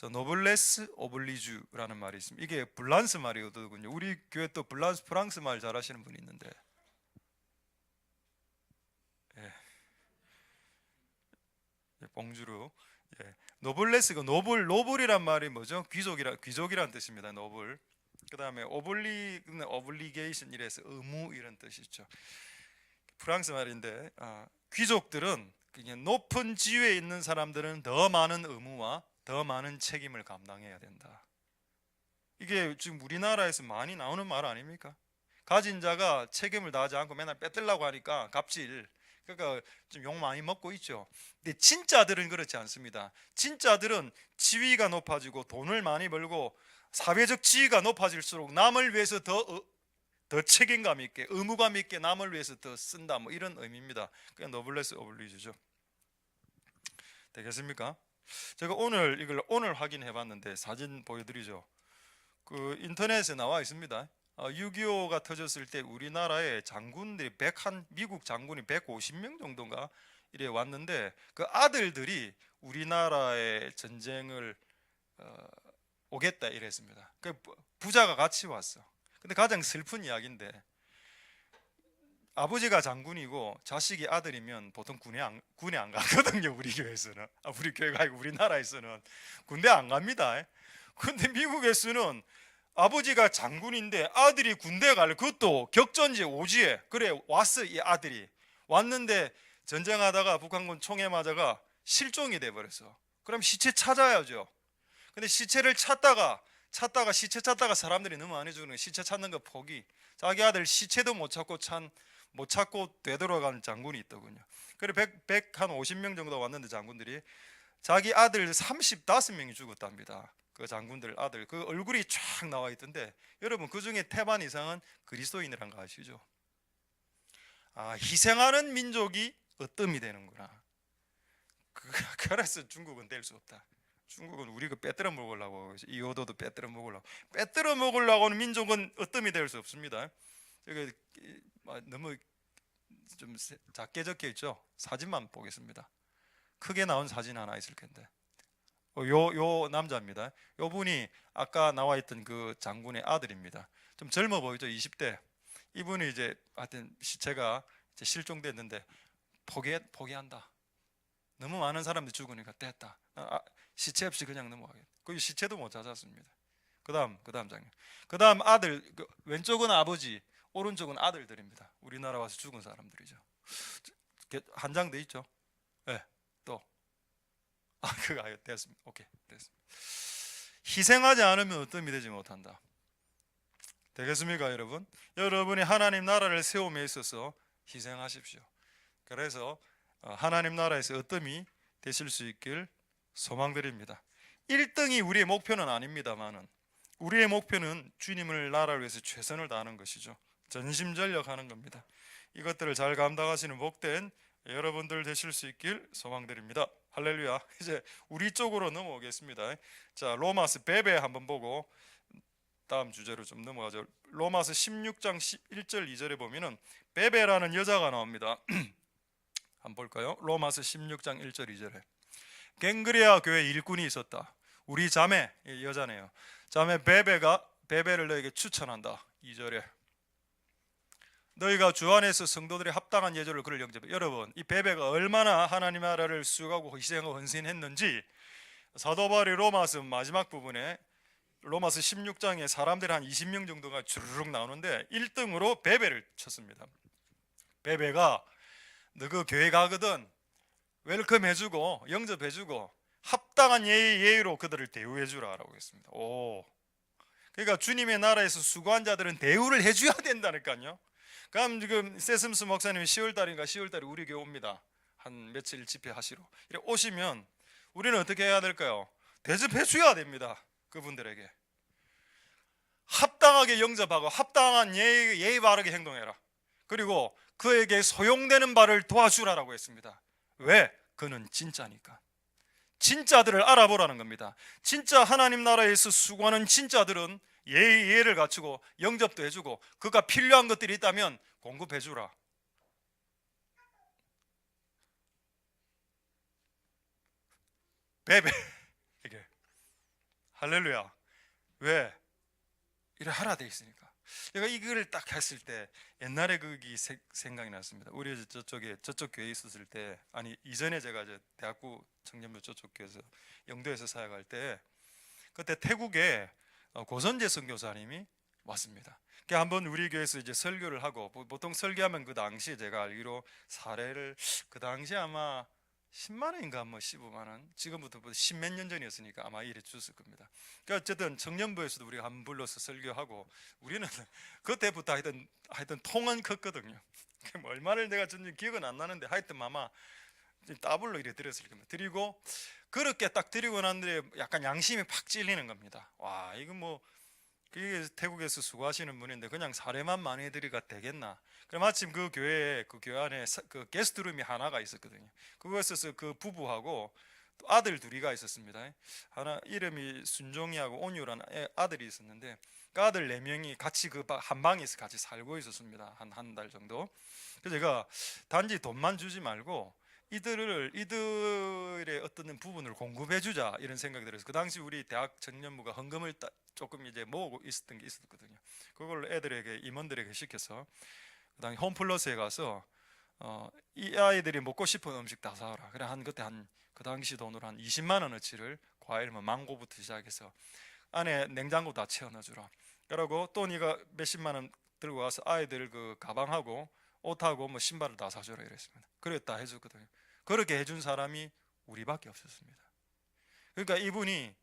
노블레스 오블리주라는 말이 있습니다. 이게 불란스 말이거든요. 우리 교회 또 프랑스 말 잘하시는 분이 있는데, 봉주르. 노블레스가 노블이란 말이 뭐죠? 귀족이란 뜻입니다. 노블. 그 다음에 오블리게이션 이래서 의무 이런 뜻이죠. 프랑스 말인데, 귀족들은 그냥 높은 지위에 있는 사람들은 더 많은 의무와 더 많은 책임을 감당해야 된다. 이게 지금 우리나라에서 많이 나오는 말 아닙니까? 가진 자가 책임을 다하지 않고 맨날 빼들라고 하니까 갑질, 그러니까 좀 욕 많이 먹고 있죠. 근데 진짜들은 그렇지 않습니다. 진짜들은 지위가 높아지고 돈을 많이 벌고 사회적 지위가 높아질수록 남을 위해서 더 책임감 있게, 의무감 있게 남을 위해서 더 쓴다, 뭐 이런 의미입니다. 그냥 노블레스 오블리주죠. 되겠습니까? 제가 오늘 확인해 봤는데 사진 보여드리죠. 인터넷에 나와 있습니다. 6.25가 터졌을 때 우리나라에 장군들이 미국 장군이 150명 정도인가 이래 왔는데, 그 아들들이 우리나라의 전쟁을 오겠다 이랬습니다. 그 부자가 같이 왔어. 근데 가장 슬픈 이야기인데, 아버지가 장군이고 자식이 아들이면 보통 군에 안 가거든요. 우리 교회에서는, 우리 교회가 아니고 우리나라에서는 군대 안 갑니다. 근데 미국에서는 아버지가 장군인데 아들이 군대 갈, 그것도 격전지 오지에 그래 왔어. 이 아들이 왔는데 전쟁하다가 북한군 총에 맞아가 실종이 돼 버렸어. 그럼 시체 찾아야죠. 근데 시체를 찾다가 시체 찾다가 사람들이 너무 많이 죽는 거예요. 시체 찾는 거 포기. 자기 아들 시체도 못 찾고 되돌아간 장군이 있더군요. 그래 150명 정도 왔는데 장군들이 자기 아들 35명이 죽었답니다. 그 장군들 아들, 그 얼굴이 쫙 나와 있던데, 여러분 그 중에 태반 이상은 그리스도인이란 거 아시죠? 희생하는 민족이 어뜸이 되는구나. 그래서 중국은 될 수 없다. 중국은 우리가 빼들어 먹으려고, 이호도도 빼들어 먹으려고 하는 민족은 어뜸이 될 수 없습니다. 여기 너무 좀 작게 적혀 있죠? 사진만 보겠습니다. 크게 나온 사진 하나 있을 텐데, 요 남자입니다. 요 분이 아까 나와 있던 그 장군의 아들입니다. 좀 젊어 보이죠? 20대. 이분이 이제 하여튼 시체가 이제 실종됐는데 포기한다. 너무 많은 사람들이 죽으니까 됐다. 시체 없이 그냥 넘어가겠다. 거기 시체도 못 찾았습니다. 그다음 장면. 그다음 아들, 왼쪽은 아버지, 오른쪽은 아들들입니다. 우리나라 와서 죽은 사람들이죠. 한 장 더 있죠? 네, 또. 그거 아예 됐습니다. 오케이, 됐습니다. 희생하지 않으면 어떤 이 되지 못한다. 되겠습니까, 여러분? 여러분이 하나님 나라를 세움에 있어서 희생하십시오. 그래서 하나님 나라에서 어뜸이 되실 수 있길 소망드립니다. 1등이 우리의 목표는 아닙니다만은 우리의 목표는 주님을 나라를 위해서 최선을 다하는 것이죠. 전심전력하는 겁니다. 이것들을 잘 감당하시는 복된 여러분들 되실 수 있길 소망드립니다. 할렐루야. 이제 우리 쪽으로 넘어오겠습니다. 자, 로마서 베베 한번 보고 다음 주제로 좀 넘어가죠. 로마서 16장 1절 2절에 보면은 베베라는 여자가 나옵니다. 한번 볼까요? 로마서 16장 1절 2절에 갱그레아 교회 일꾼이 있었다. 우리 자매, 여자네요. 자매 베베가 베베를 너에게 추천한다. 2절에 너희가 주 안에서 성도들의 합당한 예절을 그를 영접해. 여러분, 이 베베가 얼마나 하나님 나라를 수고하고 희생하고 헌신했는지 사도 바울이 로마서 마지막 부분에 로마서 16장에 사람들 한 20명 정도가 주르륵 나오는데 1등으로 베베를 쳤습니다. 베베가 너 그 교회 가거든 웰컴 해주고 영접해주고 합당한 예의로 그들을 대우해주라라고 했습니다. 그러니까 주님의 나라에서 수고한 자들은 대우를 해줘야 된다니까요. 그럼 지금 세슴스 목사님이 10월달에 우리 교회 옵니다. 한 며칠 집회하시러 이렇게 오시면 우리는 어떻게 해야 될까요? 대접해줘야 됩니다. 그분들에게 합당하게 영접하고 합당한 예의 바르게 행동해라. 그리고 그에게 소용되는 바를 도와주라라고 했습니다. 왜? 그는 진짜니까. 진짜들을 알아보라는 겁니다. 진짜 하나님 나라에서 수고하는 진짜들은 예의를 갖추고 영접도 해주고 그가 필요한 것들이 있다면 공급해주라. 베베 이게 할렐루야. 왜? 이래 하라 돼 있으니까. 내가 이거를 딱 했을 때 옛날에 그게 생각이 났습니다. 우리 저쪽 교회에 있었을 때, 아니 이전에 제가 이제 대학부 청년부 저쪽 교회에서 영도에서 사역할 때 그때 태국에 고선재 선교사님이 왔습니다. 그 한번 우리 교회에서 이제 설교를 하고 보통 설교하면 그 당시에 제가 알기로 사례를 그 당시에 아마 10만 원인가 뭐 15만 원 지금부터 10몇 년 전이었으니까 아마 이래 줬을 겁니다. 그러니까 어쨌든 청년부에서도 우리가 한번 불러서 설교하고 우리는 그때부터 하여튼 통은 컸거든요. 뭐 얼마를 내가 줬는지 기억은 안 나는데 하여튼 아마 더블로 이래 드렸을 겁니다. 드리고 그렇게 딱 드리고 난 뒤에 약간 양심이 팍 찔리는 겁니다. 와, 이거 뭐 그게 태국에서 수고하시는 분인데 그냥 사례만 많이 해드리가 되겠나? 그럼 마침 그 교회 안에 그 게스트룸이 하나가 있었거든요. 그곳에서 그 부부하고 또 아들 둘이가 있었습니다. 하나 이름이 순종이하고 온유라는 아들이 있었는데 그 아들 4명이 같이 그 한 방에서 같이 살고 있었습니다. 한 달 정도. 그래서 제가 단지 돈만 주지 말고 이들의 어떤 부분을 공급해 주자 이런 생각이 들어서 그 당시 우리 대학 청년부가 헌금을 조금 이제 모으고 있었던 게 있었거든요. 그걸 애들에게 임원들에게 시켜서 그 당시 홈플러스에 가서 이 아이들이 먹고 싶은 음식 다 사오라. 그래 그때 그 당시 돈으로 한 20만 원어치를 과일 뭐 망고부터 시작해서 안에 냉장고 다 채워 넣어주라. 그러고 또 네가 몇십만 원 들고 와서 아이들 그 가방하고 옷하고 뭐 신발을 다 사줘라 이랬습니다. 그랬다 해줬거든요. 그렇게 해준 사람이 우리밖에 없었습니다. 그러니까 이분이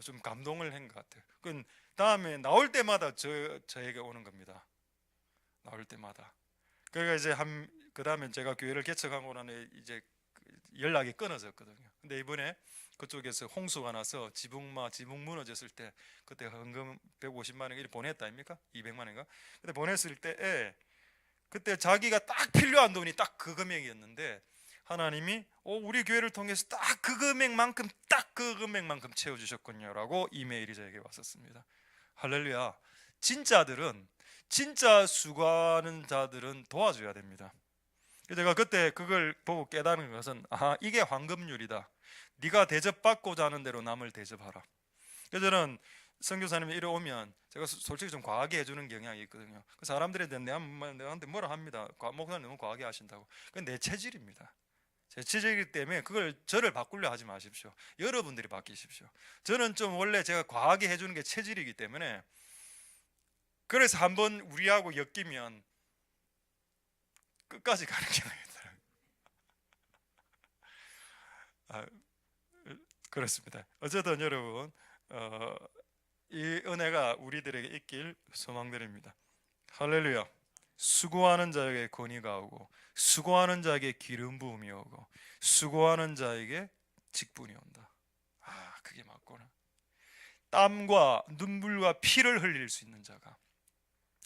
좀 감동을 한 것 같아요. 그 다음에 나올 때마다 저에게 오는 겁니다. 나올 때마다. 그러니까 이제 그 다음에 제가 교회를 개척하고 나서 이제 연락이 끊어졌거든요. 근데 이번에 그쪽에서 홍수가 나서 지붕 무너졌을 때 그때 헌금 150만 원 이렇게 보냈다 아닙니까? 200만 원인가? 근데 보냈을 때 그때 자기가 딱 필요한 돈이 딱 그 금액이었는데 하나님이 우리 교회를 통해서 딱 그 금액만큼 채워주셨군요라고 이메일이 저에게 왔었습니다. 할렐루야. 진짜 수고하는 자들은 도와줘야 됩니다. 제가 그때 그걸 보고 깨달은 것은 이게 황금률이다. 네가 대접받고자 하는 대로 남을 대접하라. 그래서 저는 선교사님이 이래 오면 제가 솔직히 좀 과하게 해주는 경향이 있거든요. 그 사람들에 대한 내한테 뭐라 합니다. 목사님 너무 과하게 하신다고. 그건 내 체질입니다. 제 체질이기 때문에 그걸 저를 바꾸려 하지 마십시오. 여러분들이 바뀌십시오. 저는 좀 원래 제가 과하게 해주는 게 체질이기 때문에 그래서 한번 우리하고 엮이면 끝까지 가는 경우가 있더라고요. 아, 그렇습니다. 어쨌든 여러분, 이 은혜가 우리들에게 있길 소망드립니다. 할렐루야. 수고하는 자에게 권위가 오고, 수고하는 자에게 기름 부음이 오고, 수고하는 자에게 직분이 온다. 그게 맞구나. 땀과 눈물과 피를 흘릴 수 있는 자가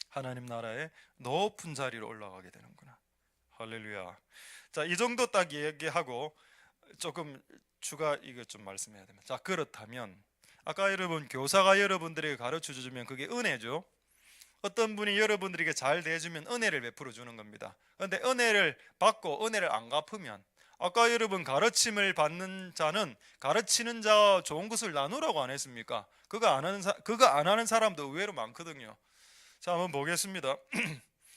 하나님 나라의 높은 자리로 올라가게 되는구나. 할렐루야. 자, 이 정도 딱 얘기하고 조금 추가 이거 좀 말씀해야 됩니다. 자, 그렇다면 아까 여러분 교사가 여러분들에게 가르쳐 주면 그게 은혜죠. 어떤 분이 여러분들에게 잘 대해주면 은혜를 베풀어 주는 겁니다. 그런데 은혜를 받고 은혜를 안 갚으면, 아까 여러분 가르침을 받는 자는 가르치는 자와 좋은 것을 나누라고 안 했습니까? 그거 안 하는 사람도 의외로 많거든요. 자, 한번 보겠습니다.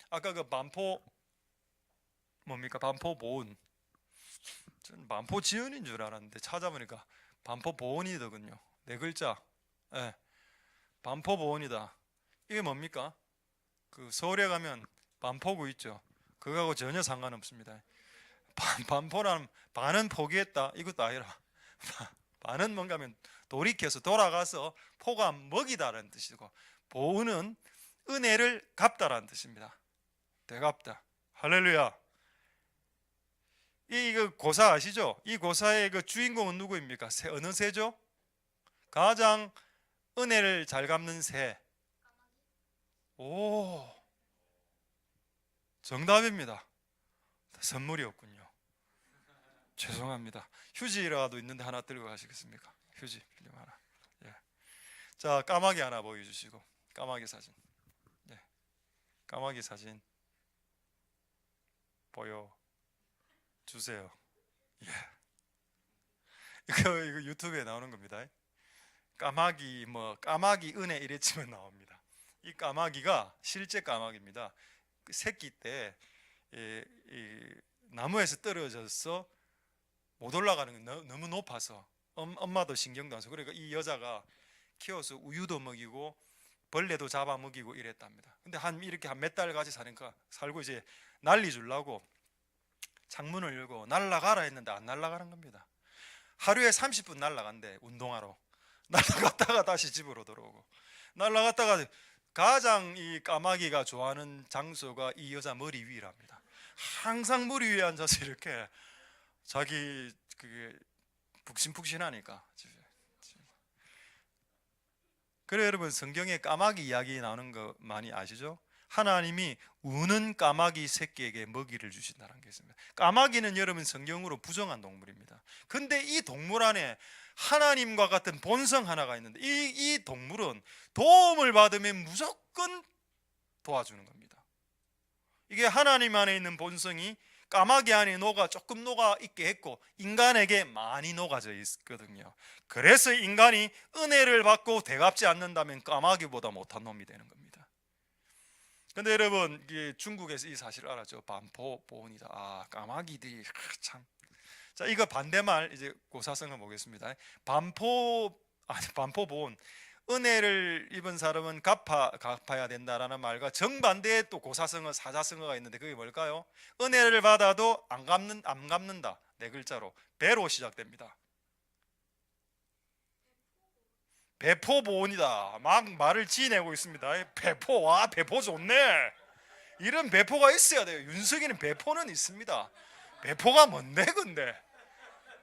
아까 그 반포 뭡니까? 반포 보은. 저는 반포 지은인 줄 알았는데 찾아보니까 반포 보은이더군요. 네 글자. 예. 반포 보은이다. 이게 뭡니까? 그 서울에 가면 반포구 있죠. 그거하고 전혀 상관없습니다. 반포라는 반은 포기했다 이것도 아니라 반은 뭔가 하면 돌이켜서 돌아가서 포가 먹이다라는 뜻이고, 보은은 은혜를 갚다라는 뜻입니다. 되갚다. 할렐루야. 이 고사 아시죠? 이 고사의 그 주인공은 누구입니까? 어느 새죠? 가장 은혜를 잘 갚는 새. 오, 정답입니다. 선물이 없군요. 죄송합니다. 휴지라도 있는데 하나 들고 가시겠습니까? 휴지 필름 하나. 예. 자, 까마귀 하나 보여주시고, 까마귀 사진. 예. 까마귀 사진 보여 주세요. 예. 이거 유튜브에 나오는 겁니다. 까마귀 까마귀 은혜 이랬지만 나옵니다. 이 까마귀가 실제 까마귀입니다. 그 새끼 때 이 나무에서 떨어져서 못 올라가는 게 너무 높아서 엄마도 신경도 안 써서, 그러니까 이 여자가 키워서 우유도 먹이고 벌레도 잡아 먹이고 이랬답니다. 근데 이렇게 한 몇 달 같이 살고 이제 난리 주려고 창문을 열고 날아가라 했는데 안 날아가는 겁니다. 하루에 30분 날아간대, 운동하러. 날아갔다가 다시 집으로 들어오고, 날아갔다가 가장 이 까마귀가 좋아하는 장소가 이 여자 머리 위랍니다. 항상 머리 위에 앉아서 이렇게 자기 그게 푹신푹신하니까. 그래 여러분, 성경에 까마귀 이야기 나오는 거 많이 아시죠? 하나님이 우는 까마귀 새끼에게 먹이를 주신다는 게 있습니다. 까마귀는 여러분 성경으로 부정한 동물입니다. 근데 이 동물 안에 하나님과 같은 본성 하나가 있는데, 이 동물은 도움을 받으면 무조건 도와주는 겁니다. 이게 하나님 안에 있는 본성이 까마귀 안에 조금 녹아 있게 했고 인간에게 많이 녹아져 있거든요. 그래서 인간이 은혜를 받고 되갚지 않는다면 까마귀보다 못한 놈이 되는 겁니다. 근데 여러분, 중국에서 이 사실을 알았죠. 반포 보온이다. 까마귀들이 참. 자, 이거 반대말 이제 고사성을 보겠습니다. 반포 보온. 은혜를 입은 사람은 갚아야 된다라는 말과 정반대의 또 고사성어, 사자성어가 있는데 그게 뭘까요? 은혜를 받아도 안 갚는다. 네 글자로 배로 시작됩니다. 배포보온이다. 막 말을 지내고 있습니다. 배포 좋네. 이런 배포가 있어야 돼요. 윤석이는 배포는 있습니다. 배포가 뭔데 근데?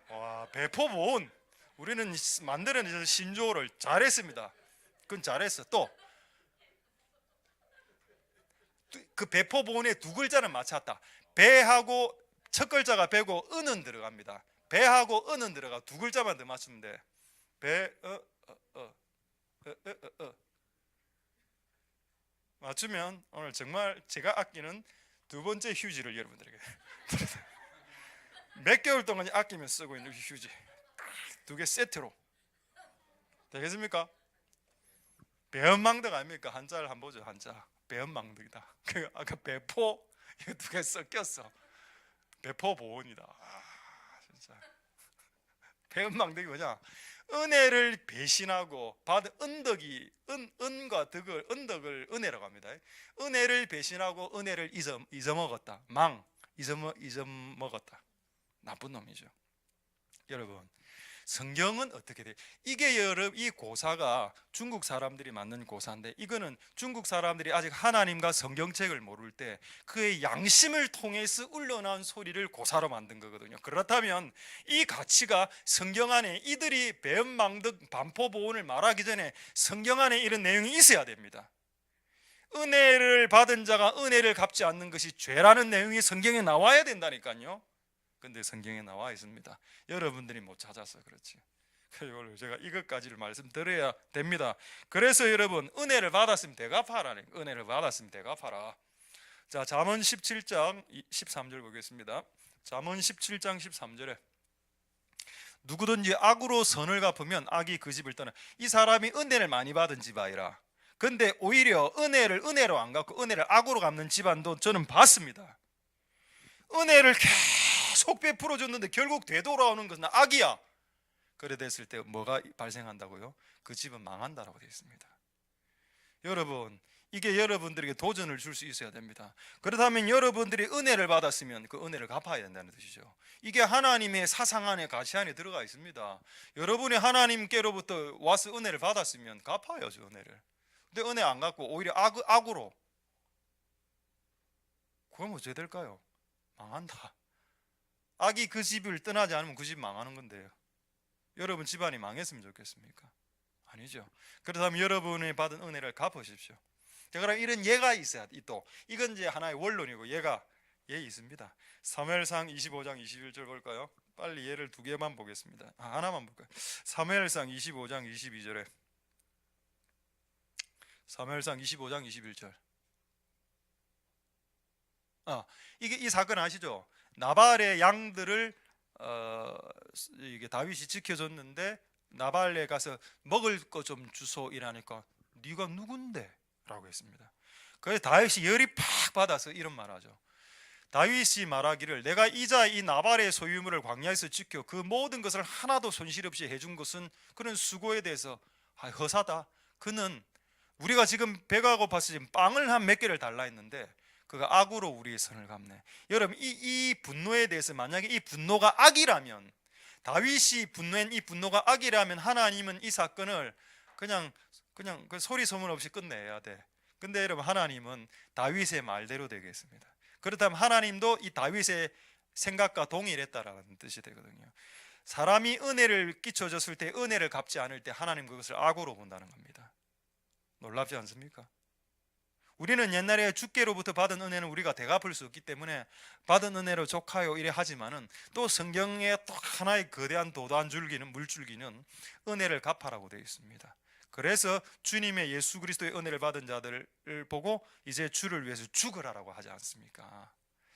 와, 배포보온. 우리는 만드는 신조어를 잘했습니다. 그건 잘했어. 또 그 배포보온의 두 글자는 맞췄다. 배하고 첫 글자가 배고 은은 들어갑니다. 배하고 은은 들어가. 두 글자만 더 맞추면 돼. 맞추면 오늘 정말 제가 아끼는 두 번째 휴지를 여러분들에게 몇 개월 동안 아끼며 쓰고 있는 휴지 두 개 세트로 되겠습니까? 배은망덕 아닙니까? 한자를 한번 보죠. 한자 배은망덕이다. 아까 배포 이거 두 개 섞였어. 배포보온이다. 진짜 배은망덕이 뭐냐? 은혜를 배신하고 받은 은과 덕을 은덕을 은혜라고 합니다. 은혜를 배신하고 은혜를 잊어먹었다. 잊어먹었다. 나쁜 놈이죠. 여러분, 성경은 어떻게 돼? 이게 여러분, 이 고사가 중국 사람들이 만든 고사인데, 이거는 중국 사람들이 아직 하나님과 성경책을 모를 때 그의 양심을 통해서 흘러나온 소리를 고사로 만든 거거든요. 그렇다면 이 가치가 성경 안에, 이들이 배은망덕 반포보온을 말하기 전에 성경 안에 이런 내용이 있어야 됩니다. 은혜를 받은 자가 은혜를 갚지 않는 것이 죄라는 내용이 성경에 나와야 된다니까요. 근데 성경에 나와 있습니다. 여러분들이 못 찾아서 그렇지. 그래서 제가 이것까지를 말씀드려야 됩니다. 그래서 여러분, 은혜를 받았으면 대갚아라는, 은혜를 받았으면 대갚아라. 자, 잠언 17장 13절 보겠습니다. 잠언 17장 13절에 누구든지 악으로 선을 갚으면 악이 그 집을 떠나. 이 사람이 은혜를 많이 받은 집아이라. 근데 오히려 은혜를 은혜로 안 갚고 은혜를 악으로 갚는 집안도 저는 봤습니다. 은혜를 계속 베풀어 줬는데 결국 되돌아오는 것은 악이야. 그래 됐을 때 뭐가 발생한다고요? 그 집은 망한다라고 되어 있습니다. 여러분, 이게 여러분들에게 도전을 줄 수 있어야 됩니다. 그렇다면 여러분들이 은혜를 받았으면 그 은혜를 갚아야 된다는 뜻이죠. 이게 하나님의 사상 안에, 가치 안에 들어가 있습니다. 여러분이 하나님께로부터 와서 은혜를 받았으면 갚아야죠, 은혜를. 근데 은혜 안 갚고 오히려 악으로, 그럼 어찌 될까요? 망한다. 악이 그 집을 떠나지 않으면 그 집 망하는 건데요. 여러분 집안이 망했으면 좋겠습니까? 아니죠. 그렇다면 여러분이 받은 은혜를 갚으십시오. 자, 그럼 이런 예가 있어야 돼. 또 이건 이제 하나의 원론이고 예가 있습니다. 사무엘상 25장 21절 볼까요? 빨리 예를 두 개만 보겠습니다. 하나만 볼까요? 사무엘상 25장 22절에 사무엘상 25장 21절. 이게 이 사건 아시죠? 나발의 양들을 이게 다윗이 지켜줬는데 나발에 가서 먹을 거 좀 주소 이라니까 네가 누군데? 라고 했습니다. 그래서 다윗이 열이 팍 받아서 이런 말하죠. 다윗이 말하기를 내가 이자 이 나발의 소유물을 광야에서 지켜 그 모든 것을 하나도 손실 없이 해준 것은 그런 수고에 대해서 허사다. 그는 우리가 지금 배가 고파서 지금 빵을 한 몇 개를 달라 했는데 그가 악으로 우리의 선을 갚네. 여러분 이 분노에 대해서 만약에 이 분노가 악이라면, 다윗이 분노한 이 분노가 악이라면 하나님은 이 사건을 그냥 그 소리 소문 없이 끝내야 돼. 근데 여러분 하나님은 다윗의 말대로 되겠습니다. 그렇다면 하나님도 이 다윗의 생각과 동일했다라는 뜻이 되거든요. 사람이 은혜를 끼쳐줬을 때 은혜를 갚지 않을 때 하나님 그것을 악으로 본다는 겁니다. 놀랍지 않습니까? 우리는 옛날에 주께로부터 받은 은혜는 우리가 되갚을 수 없기 때문에 받은 은혜로 족하여 이래 하지만은 또 성경에 또 하나의 거대한 도단 줄기는 물줄기는 은혜를 갚아라고 되어 있습니다. 그래서 주님의 예수 그리스도의 은혜를 받은 자들을 보고 이제 주를 위해서 죽으라라고 하지 않습니까?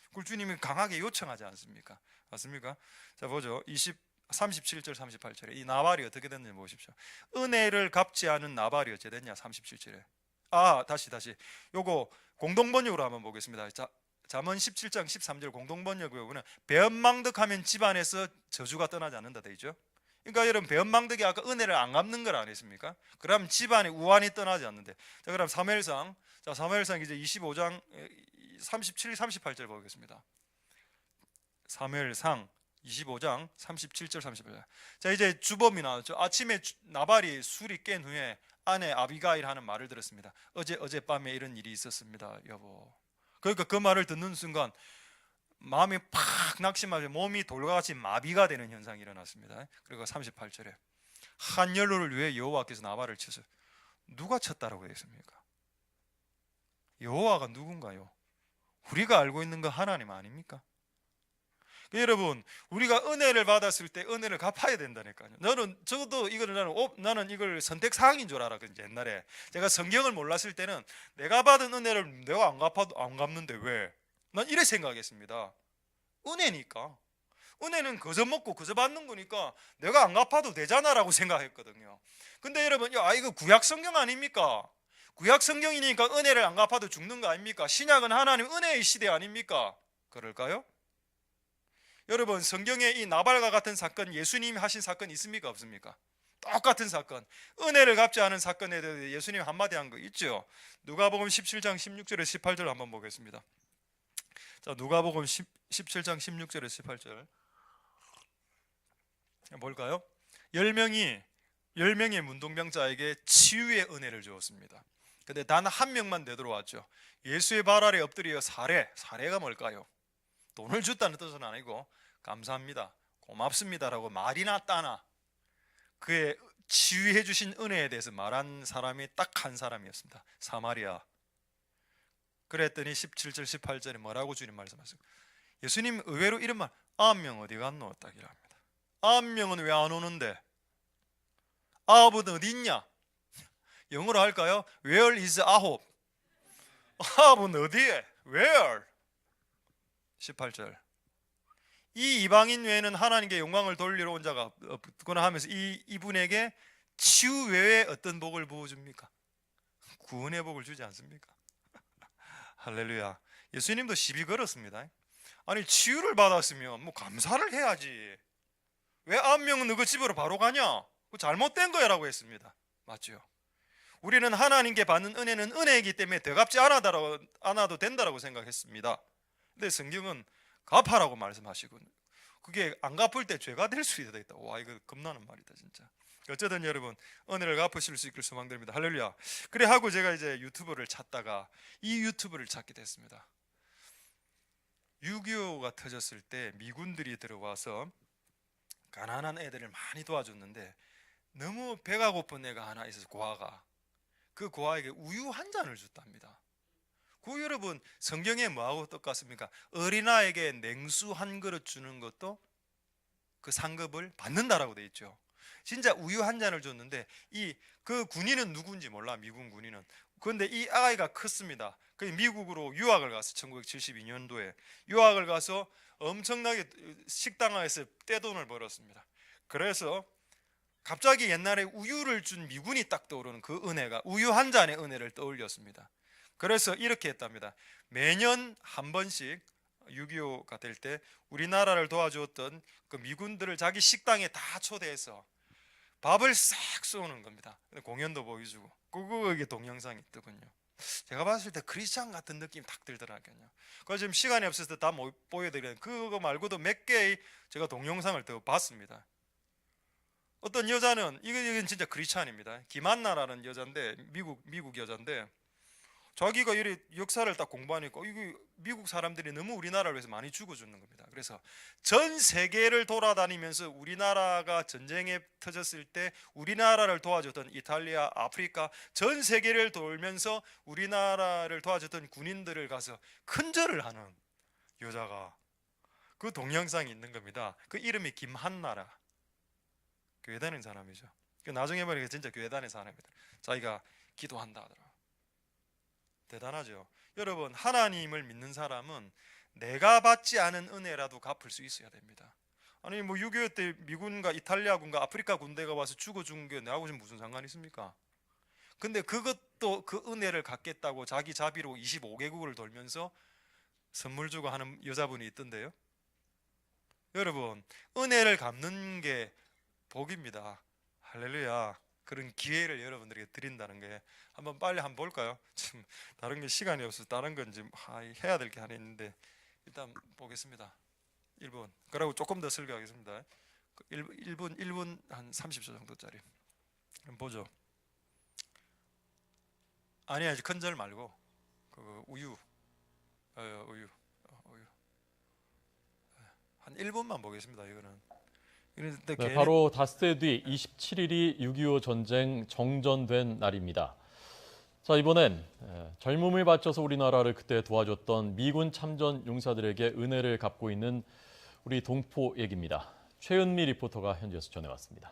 그걸 주님이 강하게 요청하지 않습니까? 맞습니까? 자 보죠. 37절 38절에 이 나발이 어떻게 됐는지 보십시오. 은혜를 갚지 않은 나발이 어찌 됐냐? 37절에 다시 요거 공동번역으로 한번 보겠습니다. 자, 잠언 17장 13절 공동번역으로 보면 배은망덕하면 집안에서 저주가 떠나지 않는다 되어 있죠. 그러니까 여러분 배은망덕이 아까 은혜를 안 갚는 걸 아니십니까? 그럼 집안에 우환이 떠나지 않는데. 자, 그럼 사무엘상 이제 25장 37, 38절 보겠습니다. 사무엘상 25장 37절 38절. 자, 이제 주범이 나왔죠. 아침에 나발이 술이 깬 후에 아내 아비가일 하는 말을 들었습니다. 어젯밤에 이런 일이 있었습니다, 여보. 그러니까 그 말을 듣는 순간 마음이 팍 낙심하고 몸이 돌과 같이 마비가 되는 현상이 일어났습니다. 그리고 38절에 한 연로를 위해 여호와께서 나발을 쳐서 누가 쳤다라고 되어 있습니까? 여호와가 누군가요? 우리가 알고 있는 건 하나님 아닙니까? 여러분 우리가 은혜를 받았을 때 은혜를 갚아야 된다니까요. 나는 이걸 선택 사항인 줄 알았거든요. 옛날에 제가 성경을 몰랐을 때는 내가 받은 은혜를 내가 안 갚는데 왜? 난 이래 생각했습니다. 은혜니까. 은혜는 그저 먹고 그저 받는 거니까 내가 안 갚아도 되잖아라고 생각했거든요. 근데 여러분 이거 구약 성경 아닙니까? 구약 성경이니까 은혜를 안 갚아도 죽는 거 아닙니까? 신약은 하나님 은혜의 시대 아닙니까? 그럴까요? 여러분 성경에 이 나발과 같은 사건, 예수님이 하신 사건 있습니까? 없습니까? 똑같은 사건, 은혜를 갚지 않은 사건에 대해 예수님 한마디 한 거 있죠. 누가복음 17장 16절에 18절 한번 보겠습니다. 자, 누가복음 17장 16절에서 18절 뭘까요? 10명의 문둥병자에게 치유의 은혜를 주었습니다. 근데 단 한 명만 되돌아왔죠. 예수의 발 아래 엎드려 사례가 뭘까요? 돈을 줬다는 뜻은 아니고 감사합니다, 고맙습니다라고 말이나 따나 그의 치유해 주신 은혜에 대해서 말한 사람이 딱 한 사람이었습니다. 사마리아. 그랬더니 17절 18절에 뭐라고 주님 말씀하세요? 예수님 의외로 이런 말, 9명 어디 갔노? 딱 이랍니다. 9명은 왜 안 오는데? 9은 어디 있냐? 영어로 할까요? Where is 9? 9은 어디에? Where? 18절. 이 이방인 외에는 하나님께 영광을 돌리러 온 자가 없구나 하면서 이분에게 치유 외에 어떤 복을 부어줍니까? 구원의 복을 주지 않습니까? 할렐루야. 예수님도 시비 걸었습니다. 아니 치유를 받았으면 뭐 감사를 해야지. 왜 9명은 너희 집으로 바로 가냐? 그거 잘못된 거야 라고 했습니다. 맞죠? 우리는 하나님께 받는 은혜는 은혜이기 때문에 더 갚지 않아도 된다라고 생각했습니다. 근데 성경은 갚아라고 말씀하시고 그게 안 갚을 때 죄가 될 수 있다. 와, 이거 겁나는 말이다 진짜. 어쨌든 여러분 은혜를 갚으실 수 있길 소망드립니다. 할렐루야. 그래 하고 제가 이제 유튜브를 찾다가 이 유튜브를 찾게 됐습니다. 6.25가 터졌을 때 미군들이 들어와서 가난한 애들을 많이 도와줬는데 너무 배가 고픈 애가 하나 있어서 고아가 그 고아에게 우유 한 잔을 줬답니다. 그 여러분 성경에 뭐하고 똑같습니까? 어린아이에게 냉수 한 그릇 주는 것도 그 상급을 받는다라고 돼 있죠. 진짜 우유 한 잔을 줬는데 그 군인은 누군지 몰라. 미군 군인은. 그런데 이 아이가 컸습니다. 그 미국으로 유학을 가서 1972년도에 유학을 가서 엄청나게 식당에서 떼돈을 벌었습니다. 그래서 갑자기 옛날에 우유를 준 미군이 딱 떠오르는 그 은혜가 우유 한 잔의 은혜를 떠올렸습니다. 그래서 이렇게 했답니다. 매년 한 번씩 6.25가 될 때 우리나라를 도와주었던 그 미군들을 자기 식당에 다 초대해서 밥을 싹 쏘는 겁니다. 공연도 보여주고 그게 동영상이 있더군요. 제가 봤을 때 크리스찬 같은 느낌이 딱 들더라고요. 그래서 지금 시간이 없어서 다 못 보여드리는 그거 말고도 몇 개의 제가 동영상을 더 봤습니다. 어떤 여자는 이건 진짜 크리스찬입니다. 김한나라는 여자인데 미국 여자인데 자기가 이 역사를 딱 공부하니까 이게 미국 사람들이 너무 우리나라를 위해서 많이 죽어주는 겁니다. 그래서 전 세계를 돌아다니면서 우리나라가 전쟁에 터졌을 때 우리나라를 도와줬던 이탈리아, 아프리카 전 세계를 돌면서 우리나라를 도와줬던 군인들을 가서 큰절을 하는 여자가 그 동영상이 있는 겁니다. 그 이름이 김한나라. 교회 다니는 사람이죠. 나중에 보니까 진짜 교회 다니는 사람입니다. 자기가 기도한다 하더라고요. 대단하죠. 여러분 하나님을 믿는 사람은 내가 받지 않은 은혜라도 갚을 수 있어야 됩니다. 아니 뭐 6.25 때 미군과 이탈리아군과 아프리카 군대가 와서 죽어준 게 나하고 지금 무슨 상관이 있습니까? 근데 그것도 그 은혜를 갚겠다고 자기 자비로 25개국을 돌면서 선물 주고 하는 여자분이 있던데요. 여러분 은혜를 갚는 게 복입니다. 할렐루야. 그런 기회를 여러분들에게 드린다는 게 한번 빨리 한번 볼까요? 지금 다른 게 시간이 없어서 다른 건 지금 해야 될 게 하나 있는데 일단 보겠습니다. 1분. 그리고 조금 더 설교하겠습니다. 1분 한 30초 정도짜리. 한번 보죠. 아니 아직 큰절 말고 그 우유. 우유. 한 1분만 보겠습니다. 이거는. 네, 바로 닷새 뒤 27일이 6.25 전쟁 정전된 날입니다. 자, 이번엔 젊음을 바쳐서 우리나라를 그때 도와줬던 미군 참전 용사들에게 은혜를 갚고 있는 우리 동포 얘기입니다. 최은미 리포터가 현지에서 전해왔습니다.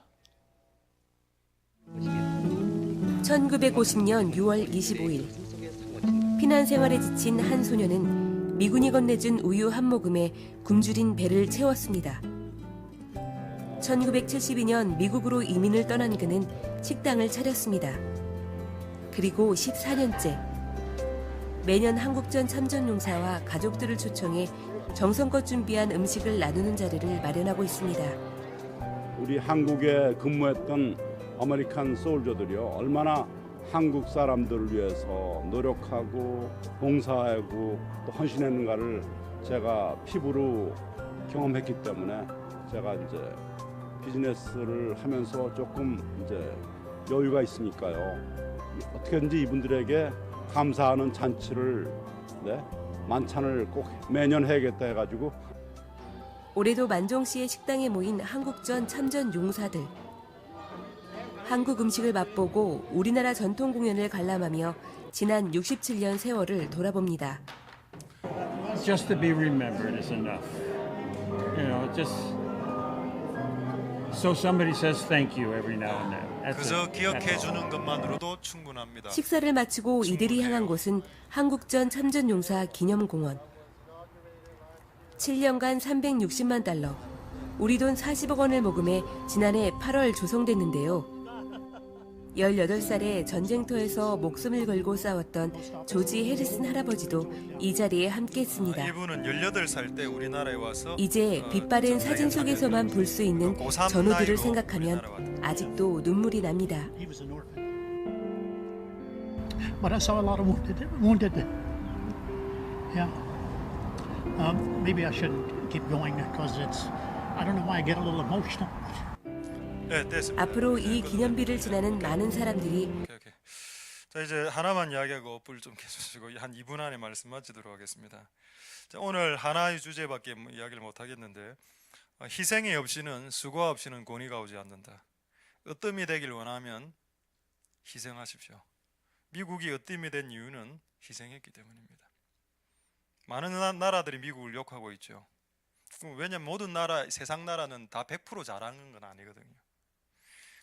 1950년 6월 25일 피난 생활에 지친 한 소녀는 미군이 건네준 우유 한 모금에 굶주린 배를 채웠습니다. 1972년 미국으로 이민을 떠난 그는 식당을 차렸습니다. 그리고 14년째 매년 한국전 참전용사와 가족들을 초청해 정성껏 준비한 음식을 나누는 자리를 마련하고 있습니다. 우리 한국에 근무했던 아메리칸 솔저들이요 얼마나 한국 사람들을 위해서 노력하고 봉사하고 또 헌신했는가를 제가 피부로 경험했기 때문에 제가 이제 비즈니스를 하면서 조금 이제 여유가 있으니까요. 어떻게든지 이분들에게 감사하는 잔치를 만찬을 꼭 매년 해야겠다 해가지고 올해도 만종시의 식당에 모인 한국전 참전 용사들. 한국 음식을 맛보고 우리나라 전통 공연을 관람하며 지난 67년 세월을 돌아봅니다. Just to be remembered is enough. You know, just so somebody says thank you every now and then. That's 그저 it. 기억해 That's all. 주는 것만으로도 충분합니다. 식사를 마치고 이들이 향한 곳은 한국전 참전용사 기념공원. 7년간 360만 달러, 우리 돈 40억 원을 모금해 지난해 8월 조성됐는데요. 18살에 전쟁터에서 목숨을 걸고 싸웠던 조지 해리슨 할아버지도 이 자리에 함께했습니다. 이분은 18살 때 우리나라에 와서 이제 빛바랜 사진 속에서만 볼 수 있는 고3 전우들을 나이로 생각하면 우리나라 왔다. 아직도 눈물이 납니다. He was an orphan. But I saw a lot of wounded. Yeah. Maybe I shouldn't keep going because I don't know why I get a little emotional. 네, 됐습니다. 앞으로 이 기념비를 지나는 많은 사람들이 오케이. 자, 이제 하나만 이야기하고 불 좀 켜주시고 한 2분 안에 말씀 마치도록 하겠습니다. 자, 오늘 하나의 주제밖에 이야기를 못 하겠는데 희생이 없이는 수고가 없이는 권위가 오지 않는다. 으뜸이 되길 원하면 희생하십시오. 미국이 으뜸이 된 이유는 희생했기 때문입니다. 많은 나라들이 미국을 욕하고 있죠. 왜냐하면 모든 나라, 세상 나라는 다 100% 잘하는 건 아니거든요.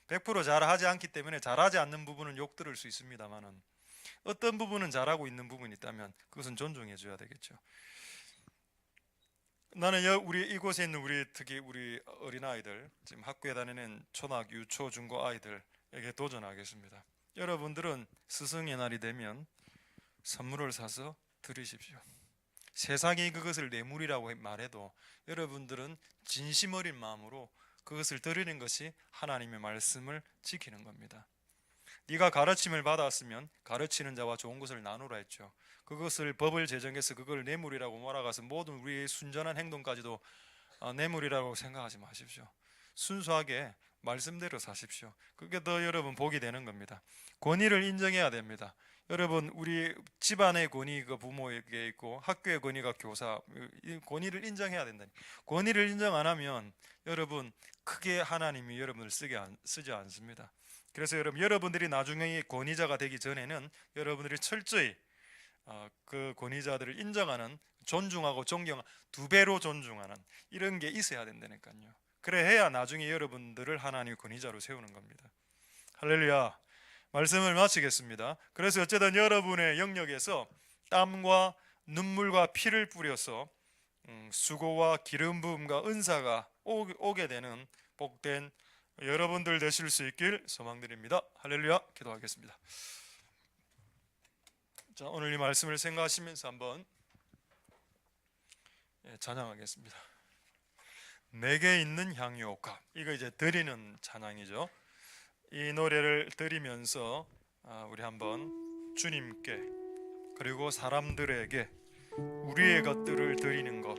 100% 잘하지 않기 때문에 잘하지 않는 부분은 욕 들을 수 있습니다만은 어떤 부분은 잘하고 있는 부분이 있다면 그것은 존중해 줘야 되겠죠. 나는 우리 이곳에 있는 특히 우리 어린아이들, 지금 학교에 다니는 초등, 유초, 중고 아이들에게 도전하겠습니다. 여러분들은 스승의 날이 되면 선물을 사서 드리십시오. 세상이 그것을 뇌물이라고 말해도 여러분들은 진심 어린 마음으로 그것을 드리는 것이 하나님의 말씀을 지키는 겁니다. 네가 가르침을 받았으면 가르치는 자와 좋은 것을 나누라 했죠. 그것을 법을 제정해서 그걸 뇌물이라고 몰아가서 모든 우리의 순전한 행동까지도 뇌물이라고 생각하지 마십시오. 순수하게 말씀대로 사십시오. 그게 더 여러분 복이 되는 겁니다. 권위를 인정해야 됩니다. 여러분, 우리 집안의 권위가 부모에게 있고 학교의 권위가 교사, 이 권위를 인정해야 된다. 권위를 인정 안 하면 여러분 크게 하나님이 여러분을 쓰지 않습니다. 그래서 여러분들이 나중에 권위자가 되기 전에는 여러분들이 철저히 그 권위자들을 인정하는, 존중하고 존경, 두 배로 존중하는 이런 게 있어야 된다니까요. 그래 해야 나중에 여러분들을 하나님의 권위자로 세우는 겁니다. 할렐루야. 말씀을 마치겠습니다. 그래서 어쨌든 여러분의 영역에서 땀과 눈물과 피를 뿌려서 수고와 기름 부음과 은사가 오게 되는 복된 여러분들 되실 수 있길 소망드립니다. 할렐루야. 기도하겠습니다. 자, 오늘 이 말씀을 생각하시면서 한번 찬양하겠습니다. 내게 있는 향유옥합, 이거 이제 드리는 찬양이죠. 이 노래를 들으면서 우리 한번 주님께 그리고 사람들에게 우리의 것들을 드리는 것.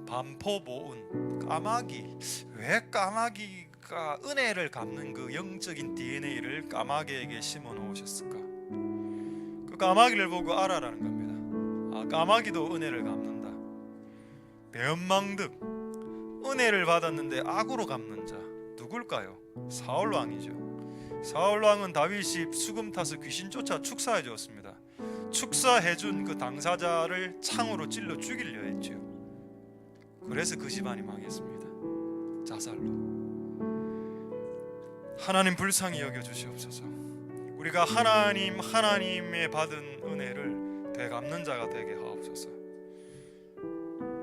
반포보은, 까마귀. 왜 까마귀가 은혜를 갚는 그 영적인 DNA를 까마귀에게 심어 놓으셨을까? 그 까마귀를 보고 알아라는 겁니다. 까마귀도 은혜를 갚는다. 배은망덕, 은혜를 받았는데 악으로 갚는 자 누굴까요? 사울 왕이죠. 사울 왕은 다윗이 수금 타서 귀신 쫓아 축사해 주었습니다. 축사해 준 그 당사자를 창으로 찔러 죽이려 했죠. 그래서 그 집안이 망했습니다. 자살로. 하나님 불쌍히 여겨 주시옵소서. 우리가 하나님의 받은 은혜를 되갚는 자가 되게 하옵소서.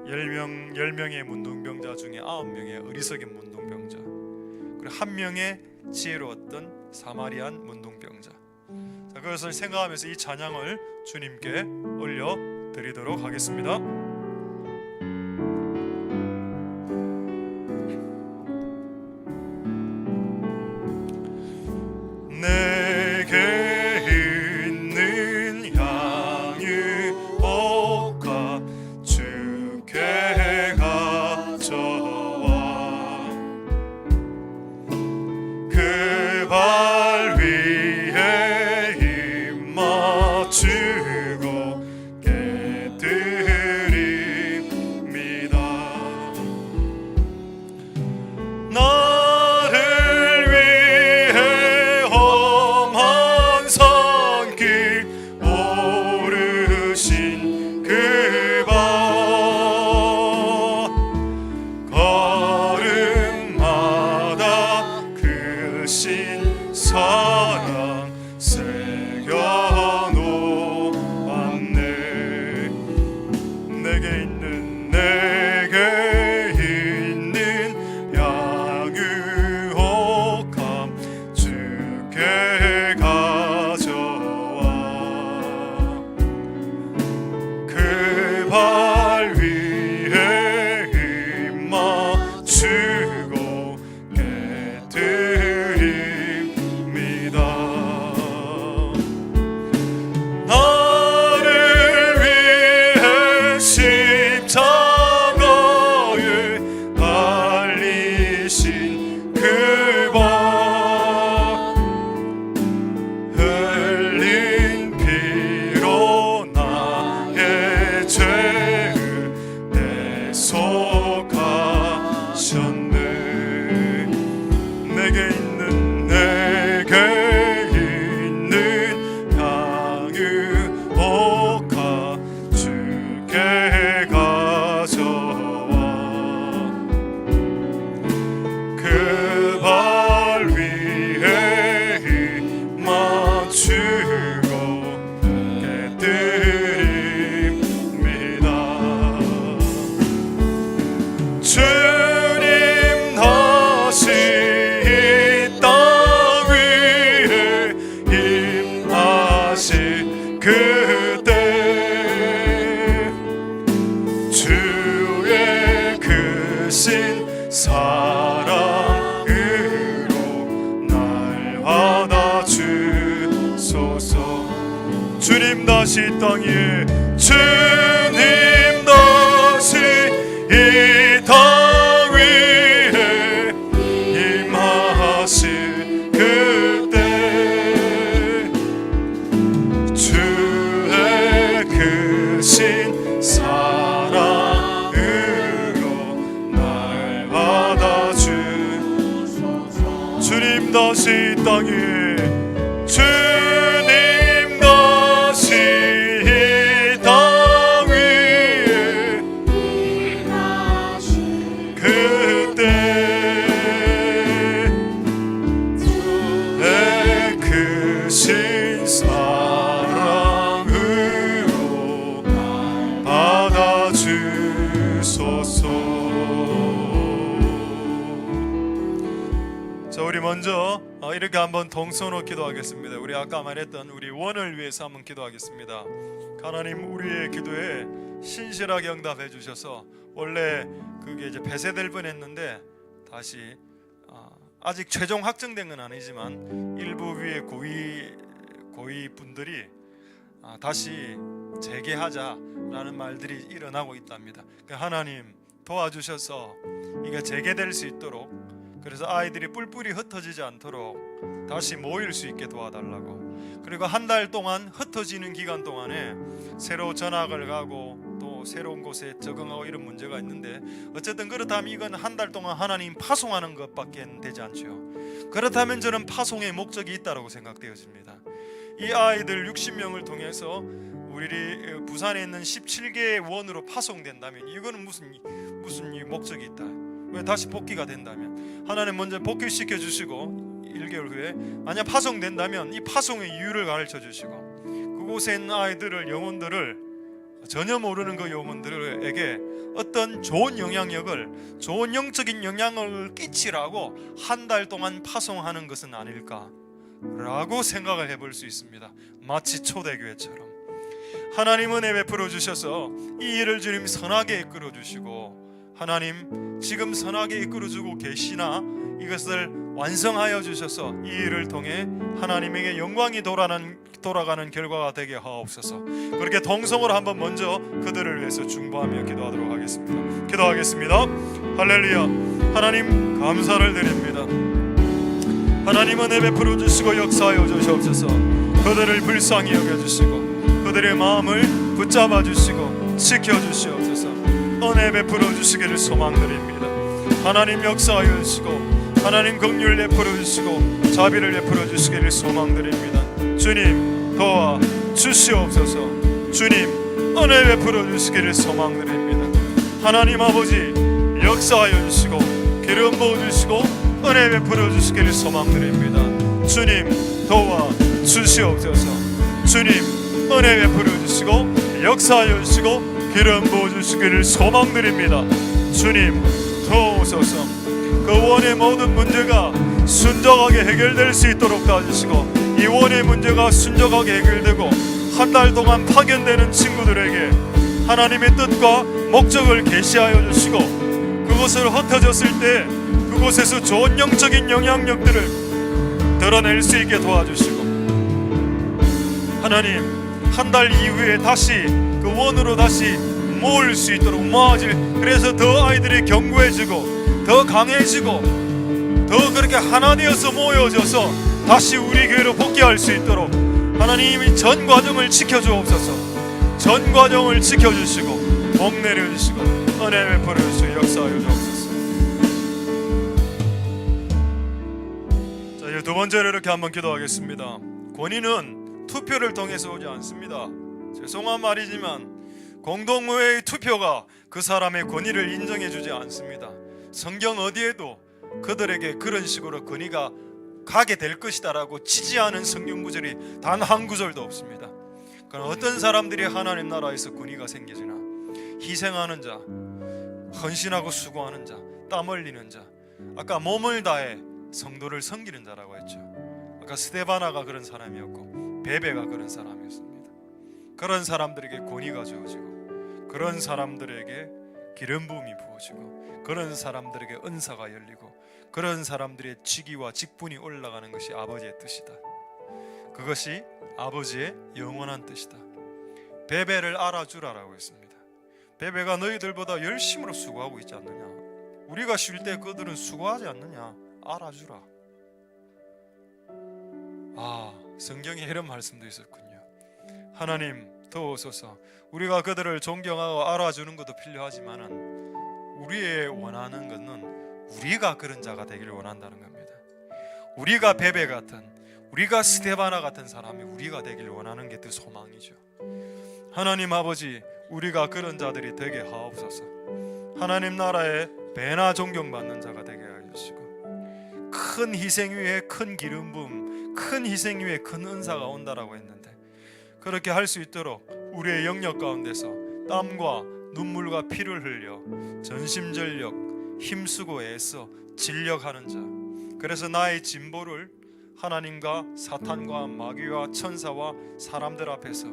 10명의 문둥병자 중에 9명의 어리석인 문둥병자, 그리고 1명의 지혜로웠던 사마리안 문둥병자. 자, 그것을 생각하면서 이 찬양을 주님께 올려드리도록 하겠습니다. 내게 주님 다시 땅 위에 주님 다시 이 땅 위에 임하실 그때 주의 크신 사랑으로 날 받아주소서. 주님 다시 땅 위에 주님 다시 이 땅 위에 그때 내 크신 사랑으로 받아주소서. 자, 우리 먼저 이렇게 한번 동서로 기도하겠습니다. 우리 아까 말했던 우리 원을 위해서 한번 기도하겠습니다. 하나님, 우리의 기도에 신실하게 응답해 주셔서 원래 그게 이제 폐쇄될 뻔했는데 다시 아직 최종 확정된 건 아니지만 일부 위에 고위 분들이 다시 재개하자라는 말들이 일어나고 있답니다. 하나님 도와주셔서 이게 재개될 수 있도록, 그래서 아이들이 뿔뿔이 흩어지지 않도록 다시 모일 수 있게 도와달라고. 그리고 한 달 동안 흩어지는 기간 동안에 새로 전학을 가고 또 새로운 곳에 적응하고 이런 문제가 있는데, 어쨌든 그렇다면 이건 한 달 동안 하나님 파송하는 것밖에 되지 않죠. 그렇다면 저는 파송의 목적이 있다고 생각되어집니다. 이 아이들 60명을 통해서 우리 부산에 있는 17개의 원으로 파송된다면 이거는 무슨 목적이 있다. 왜 다시 복귀가 된다면 하나님 먼저 복귀시켜 주시고 1개월 후에 만약 파송된다면 이 파송의 이유를 가르쳐 주시고, 그곳에 있는 아이들을, 영혼들을, 전혀 모르는 그 영혼들에게 어떤 좋은 영향력을, 좋은 영적인 영향을 끼치라고 한 달 동안 파송하는 것은 아닐까라고 생각을 해볼 수 있습니다. 마치 초대교회처럼 하나님 은혜 베풀어 주셔서 이 일을 주님 선하게 이끌어 주시고, 하나님 지금 선하게 이끌어주고 계시나 이것을 완성하여 주셔서 이 일을 통해 하나님에게 영광이 돌아가는 결과가 되게 하옵소서. 그렇게 동성으로 한번 먼저 그들을 위해서 중보하며 기도하도록 하겠습니다. 기도하겠습니다. 할렐루야. 하나님 감사를 드립니다. 하나님 은혜 베풀어 주시고 역사하여 주시옵소서. 그들을 불쌍히 여겨주시고 그들의 마음을 붙잡아 주시고 지켜주시옵소서. 은혜 베풀어 주시기를 소망드립니다. 하나님 역사하여 주시고 하나님 긍휼 베풀어 주시고 자비를 베풀어 주시기를 소망드립니다. 주님 도와 주시옵소서. 주님 은혜 베풀어 주시기를 소망드립니다. 하나님 아버지 역사하여 주시고 기름 부어 주시고 은혜 베풀어 주시기를 소망드립니다. 주님 도와 주시옵소서. 주님 은혜 베풀어 주시고 역사하여 주시고 기름 부어 주시기를 소망드립니다. 주님 도우소서. 그 원의 모든 문제가 순적하게 해결될 수 있도록 도와주시고, 이 원의 문제가 순적하게 해결되고 한 달 동안 파견되는 친구들에게 하나님의 뜻과 목적을 계시하여 주시고, 그곳을 흩어졌을 때 그곳에서 좋은 영적인 영향력들을 드러낼 수 있게 도와주시고, 하나님 한 달 이후에 다시 그 원으로 다시 모을 수 있도록 모아질, 그래서 더 아이들이 견고해지고 더 강해지고 더 그렇게 하나 되어서 모여져서 다시 우리 교회로 복귀할 수 있도록 하나님이 전 과정을 지켜주옵소서. 전 과정을 지켜주시고 복 내려주시고 은혜 베풀어 주시고 역사하여 주옵소서. 자, 이제 두 번째로 이렇게 한번 기도하겠습니다. 권위는 투표를 통해서 오지 않습니다. 죄송한 말이지만 공동의회의 투표가 그 사람의 권위를 인정해 주지 않습니다. 성경 어디에도 그들에게 그런 식으로 권위가 가게 될 것이다라고 지지하는 성경 구절이 단 한 구절도 없습니다. 그럼 어떤 사람들이 하나님 나라에서 권위가 생기지나 희생하는 자, 헌신하고 수고하는 자, 땀 흘리는 자, 아까 몸을 다해 성도를 섬기는 자라고 했죠. 아까 스데바나가 그런 사람이었고 베베가 그런 사람이었습니다. 그런 사람들에게 권위가 주어지고 그런 사람들에게 기름 부음이 부어지고 그런 사람들에게 은사가 열리고 그런 사람들의 직위와 직분이 올라가는 것이 아버지의 뜻이다. 그것이 아버지의 영원한 뜻이다. 베베를 알아주라라고 했습니다. 베베가 너희들보다 열심으로 수고하고 있지 않느냐? 우리가 쉴 때 그들은 수고하지 않느냐? 알아주라. 성경에 이런 말씀도 있었군요. 하나님 도우소서. 우리가 그들을 존경하고 알아주는 것도 필요하지만은 우리의 원하는 것은 우리가 그런 자가 되기를 원한다는 겁니다. 우리가 베베 같은, 우리가 스데바나 같은 사람이 우리가 되기를 원하는 게 그 소망이죠. 하나님 아버지, 우리가 그런 자들이 되게 하옵소서. 하나님 나라에 배나 존경받는 자가 되게 하시고, 큰 희생 위에 큰 기름 부음, 큰 희생 위에 큰 은사가 온다라고 했는데, 그렇게 할 수 있도록 우리의 영역 가운데서 땀과 눈물과 피를 흘려 전심전력 힘쓰고 애써 진력하는 자, 그래서 나의 진보를 하나님과 사탄과 마귀와 천사와 사람들 앞에서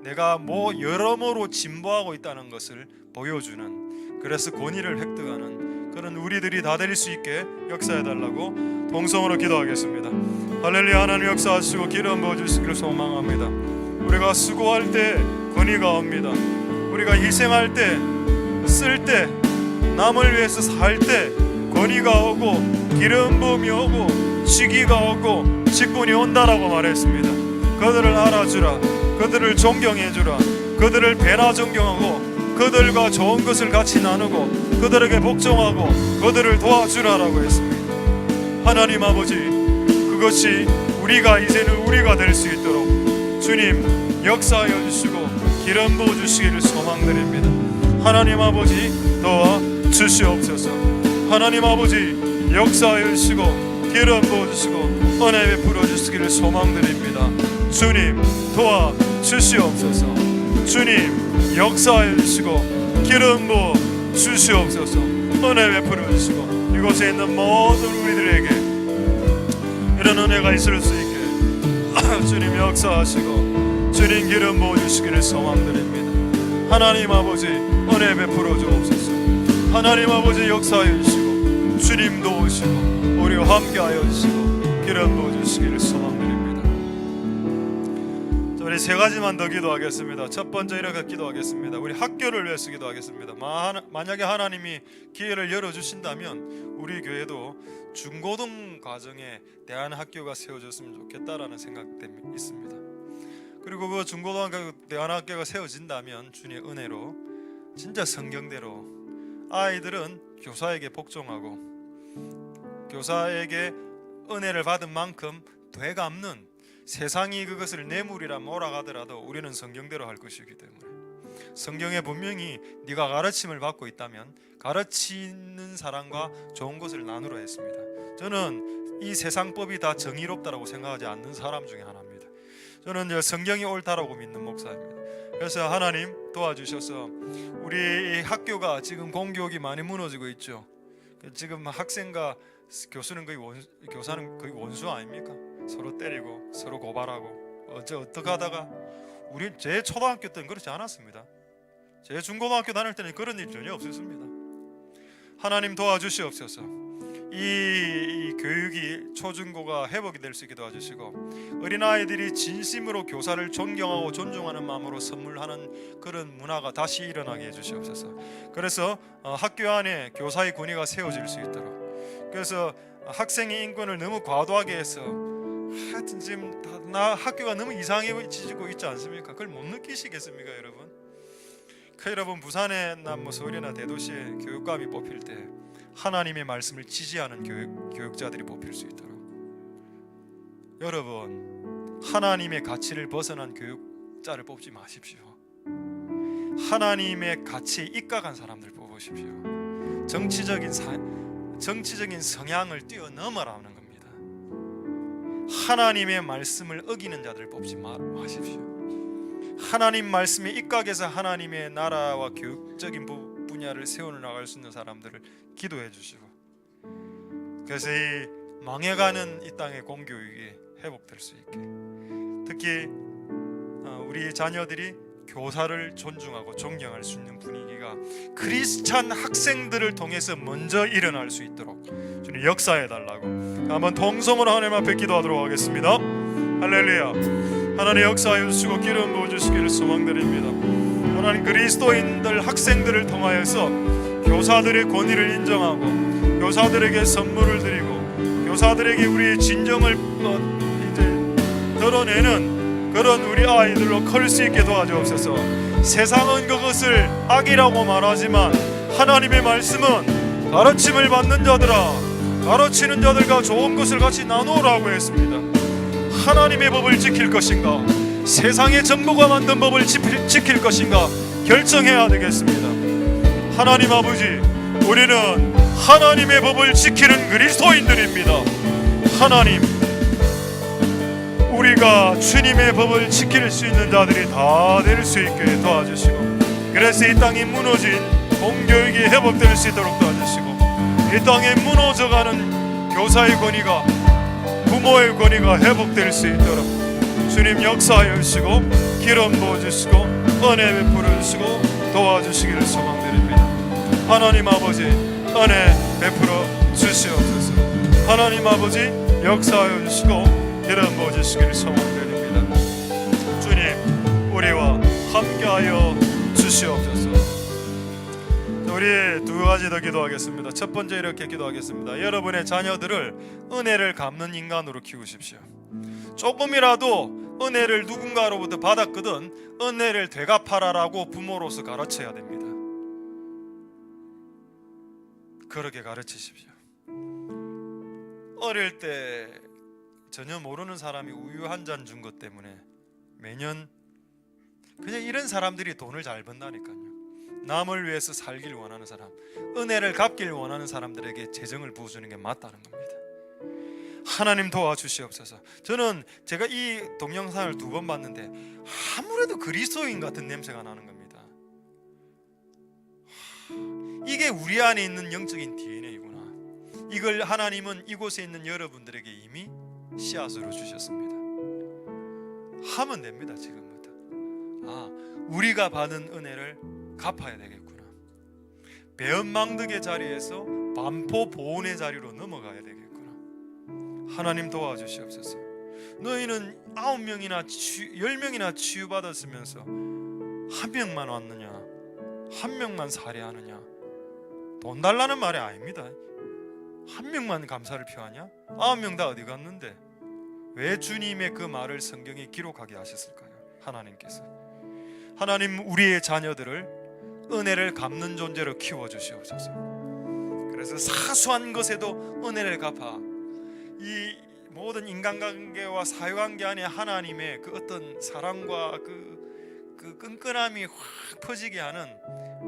내가 여러모로 진보하고 있다는 것을 보여주는, 그래서 권위를 획득하는 그런 우리들이 다 될 수 있게 역사해달라고 동성으로 기도하겠습니다. 할렐루야. 하나님 역사하시고 기름 부어주시기를 소망합니다. 우리가 수고할 때 권위가 옵니다. 우리가 희생할 때, 쓸 때, 남을 위해서 살 때 권위가 오고 기름 부음이 오고 시기가 오고 직분이 온다라고 말했습니다. 그들을 알아주라. 그들을 존경해주라. 그들을 배나 존경하고 그들과 좋은 것을 같이 나누고 그들에게 복종하고 그들을 도와주라라고 했습니다. 하나님 아버지, 그것이 우리가 이제는 우리가 될 수 있도록 주님 역사하여 주시고 기름 부어 주시기를 소망드립니다. 하나님 아버지 도와 주시옵소서. 하나님 아버지 역사하여 주시고 기름 부어 주시고 은혜 베풀어 주시기를 소망드립니다. 주님 도와 주시옵소서. 주님 역사하여 주시고 기름 부어 주시옵소서. 은혜 베풀어 주시고 이곳에 있는 모든 우리들에게 이런 은혜가 있을 수 있게 주님 역사하시고 주님 기름 부어 주시기를 소망드립니다. 하나님 아버지 은혜 베풀어 주옵소서. 하나님 아버지 역사하여 주시고 주님 도우시고 우리와 함께하여 주시고 기름 부어 주시기를 소망드립니다. 우리 세 가지만 더 기도하겠습니다. 첫 번째 이렇게 기도하겠습니다. 우리 학교를 위해서 기도하겠습니다. 만약에 하나님이 기회를 열어주신다면 우리 교회도 중고등 과정에 대안학교가 세워졌으면 좋겠다라는 생각이 있습니다. 그리고 그 중고등학교 대안학교가 세워진다면 주님의 은혜로 진짜 성경대로 아이들은 교사에게 복종하고 교사에게 은혜를 받은 만큼 되갚는, 세상이 그것을 뇌물이라 몰아가더라도 우리는 성경대로 할 것이기 때문에 성경에 분명히 네가 가르침을 받고 있다면 가르치는 사람과 좋은 것을 나누라 했습니다. 저는 이 세상법이 다 정의롭다라고 생각하지 않는 사람 중에 하나입니다. 저는 성경이 옳다라고 믿는 목사입니다. 그래서 하나님 도와주셔서 우리 학교가 지금 공교육이 많이 무너지고 있죠. 지금 학생과 교사는 거의 원수 아닙니까? 서로 때리고 서로 고발하고 어떻게 하다가 제 초등학교 때는 그렇지 않았습니다. 제 중고등학교 다닐 때는 그런 일 전혀 없었습니다. 하나님 도와주시옵소서. 이 교육이 초중고가 회복이 될 수 있게 도와주시고 어린아이들이 진심으로 교사를 존경하고 존중하는 마음으로 선물하는 그런 문화가 다시 일어나게 해주시옵소서. 그래서 학교 안에 교사의 권위가 세워질 수 있도록, 그래서 학생의 인권을 너무 과도하게 해서 하여튼 지금 학교가 너무 이상해지고 있지 않습니까? 그걸 못 느끼시겠습니까 여러분? 여러분 부산의 서울이나 대도시에 교육감이 뽑힐 때 하나님의 말씀을 지지하는 교육자들이 뽑힐 수 있도록, 여러분 하나님의 가치를 벗어난 교육자를 뽑지 마십시오. 하나님의 가치에 입각한 사람들 뽑으십시오. 정치적인 성향을 뛰어넘어라는 겁니다. 하나님의 말씀을 어기는 자들을 뽑지 마십시오. 하나님 말씀에 입각해서 하나님의 나라와 교육적인 분야를 세워나갈 수 있는 사람들을 기도해 주시고, 그래서 이 망해가는 이 땅의 공교육이 회복될 수 있게, 특히 우리 자녀들이 교사를 존중하고 존경할 수 있는 분위기가 크리스찬 학생들을 통해서 먼저 일어날 수 있도록 주님 역사해 달라고 한번 통성으로 하나님 앞에 기도하도록 하겠습니다. 할렐루야. 하나님 역사하여 주시고 기름 부어주시기를 소망드립니다. 하나님 그리스도인들 학생들을 통하여서 교사들의 권위를 인정하고 교사들에게 선물을 드리고 교사들에게 우리의 진정을 이제 드러내는 그런 우리 아이들로 클 수 있게 도와주옵소서. 세상은 그것을 악이라고 말하지만 하나님의 말씀은 가르침을 받는 자들아 가르치는 자들과 좋은 것을 같이 나누라고 했습니다. 하나님의 법을 지킬 것인가 세상의 정보가 만든 법을 지킬 것인가 결정해야 되겠습니다. 하나님 아버지, 우리는 하나님의 법을 지키는 그리스도인들입니다. 하나님, 우리가 주님의 법을 지킬 수 있는 자들이 다 될 수 있게 도와주시고 그래서 이 땅이 무너진 공교육이 회복될 수 있도록 도와주시고 이 땅에 무너져가는 교사의 권위가 부모의 권위가 회복될 수 있도록 주님 역사하여 주시고 기름 부어주시고 은혜 베풀어 주시고 도와주시기를 소망드립니다. 하나님 아버지 은혜 베풀어 주시옵소서. 하나님 아버지 역사하여 주시고 기름 부어주시기를 소망드립니다. 주님 우리와 함께하여 주시옵소서. 우리 두 가지 더 기도하겠습니다. 첫 번째 이렇게 기도하겠습니다. 여러분의 자녀들을 은혜를 갚는 인간으로 키우십시오. 조금이라도 은혜를 누군가로부터 받았거든 은혜를 되갚아라라고 부모로서 가르쳐야 됩니다. 그렇게 가르치십시오. 어릴 때 전혀 모르는 사람이 우유 한 잔 준 것 때문에 매년 그냥 이런 사람들이 돈을 잘 번다니까요. 남을 위해서 살길 원하는 사람, 은혜를 갚길 원하는 사람들에게 재정을 부어주는 게 맞다는 겁니다. 하나님 도와주시옵소서. 저는 제가 이 동영상을 2번 봤는데 아무래도 그리스도인 같은 냄새가 나는 겁니다. 이게 우리 안에 있는 영적인 DNA구나. 이걸 하나님은 이곳에 있는 여러분들에게 이미 씨앗으로 주셨습니다. 하면 됩니다. 지금부터. 우리가 받은 은혜를 갚아야 되겠구나. 배은망덕의 자리에서 반포 보온의 자리로 넘어가야 되겠구나. 하나님 도와주시옵소서. 너희는 9명이나 10명이나 치유받았으면서 한 명만 왔느냐, 한 명만 살해하느냐. 돈 달라는 말이 아닙니다. 한 명만 감사를 표하냐? 9명 다 어디 갔는데 왜 주님의 그 말을 성경에 기록하게 하셨을까요? 하나님께서. 하나님 우리의 자녀들을 은혜를 갚는 존재로 키워주시옵소서. 그래서 사소한 것에도 은혜를 갚아 이 모든 인간관계와 사회관계 안에 하나님의 그 어떤 사랑과 그 끈끈함이 확 퍼지게 하는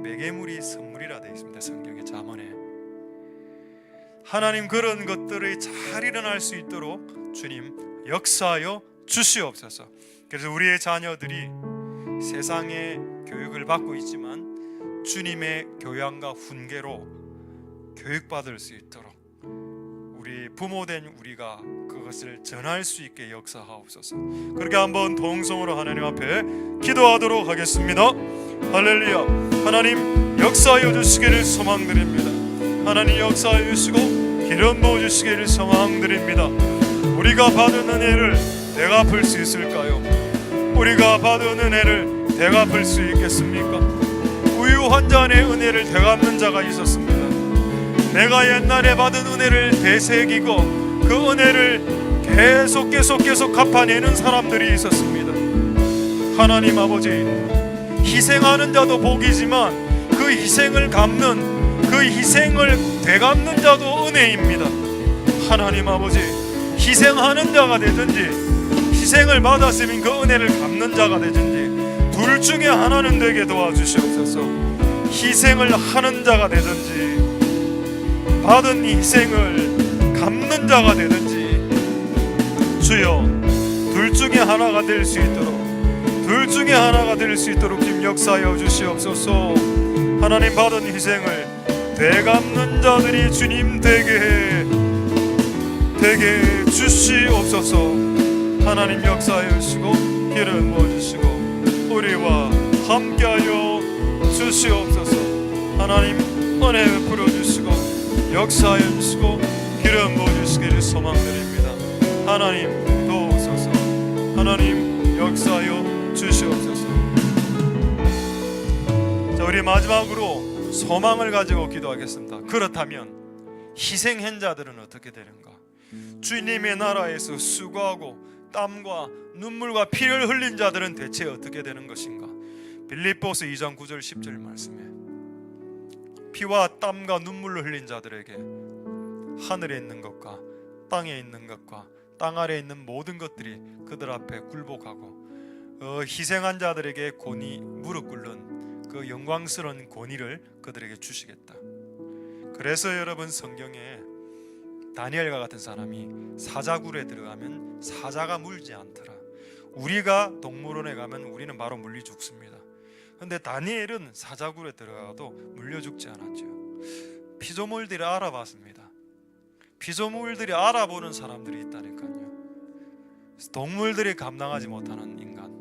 매개물이 선물이라 되어 있습니다. 성경의 잠언에. 하나님 그런 것들이 잘 일어날 수 있도록 주님 역사하여 주시옵소서. 그래서 우리의 자녀들이 세상의 교육을 받고 있지만 주님의 교양과 훈계로 교육받을 수 있도록 우리 부모된 우리가 그것을 전할 수 있게 역사하옵소서. 그렇게 한번 동성으로 하나님 앞에 기도하도록 하겠습니다. 할렐루야. 하나님 역사하여 주시기를 소망드립니다. 하나님 역사하여 주시고 기름 부어 주시기를 소망드립니다. 우리가 받은 은혜를 되갚을 수 있을까요? 우리가 받은 은혜를 되갚을 수 있겠습니까? 우유 한 잔의 은혜를 되갚는 자가 있었습니다. 내가 옛날에 받은 은혜를 되새기고 그 은혜를 계속 갚아내는 사람들이 있었습니다. 하나님 아버지, 희생하는 자도 복이지만 그 희생을 갚는, 그 희생을 되갚는 자도 은혜입니다. 하나님 아버지, 희생하는 자가 되든지 희생을 받았으면 그 은혜를 갚는 자가 되든지 둘 중에 하나는 되게 도와주시옵소서. 희생을 하는 자가 되든지 받은 희생을 갚는 자가 되든지 주여 둘 중에 하나가 될 수 있도록 지금 역사하여 주시옵소서. 하나님 받은 희생을 되갚는 자들이 주님 되게 주시옵소서. 하나님 역사하여 주시고 기름 부어주시고 우리와 함께하여 주시옵소서. 하나님 은혜 베풀어 주시고 역사하여 주시고 기름 부어주시기를 소망드립니다. 하나님 도우소서. 하나님 역사하여 주시옵소서. 자, 우리 마지막으로 소망을 가지고 기도하겠습니다. 그렇다면 희생한 자들은 어떻게 되는가? 주님의 나라에서 수고하고 땀과 눈물과 피를 흘린 자들은 대체 어떻게 되는 것인가? 빌립보서 2장 9절 10절 말씀에 피와 땀과 눈물을 흘린 자들에게 하늘에 있는 것과 땅에 있는 것과 땅 아래에 있는 모든 것들이 그들 앞에 굴복하고 희생한 자들에게 권위, 무릎 꿇는 그 영광스러운 권위를 그들에게 주시겠다. 그래서 여러분, 성경에 다니엘과 같은 사람이 사자굴에 들어가면 사자가 물지 않더라. 우리가 동물원에 가면 우리는 바로 물리 죽습니다. 그런데 다니엘은 사자굴에 들어가도 물려 죽지 않았죠. 피조물들이 알아봤습니다. 피조물들이 알아보는 사람들이 있다니까요. 동물들이 감당하지 못하는 인간,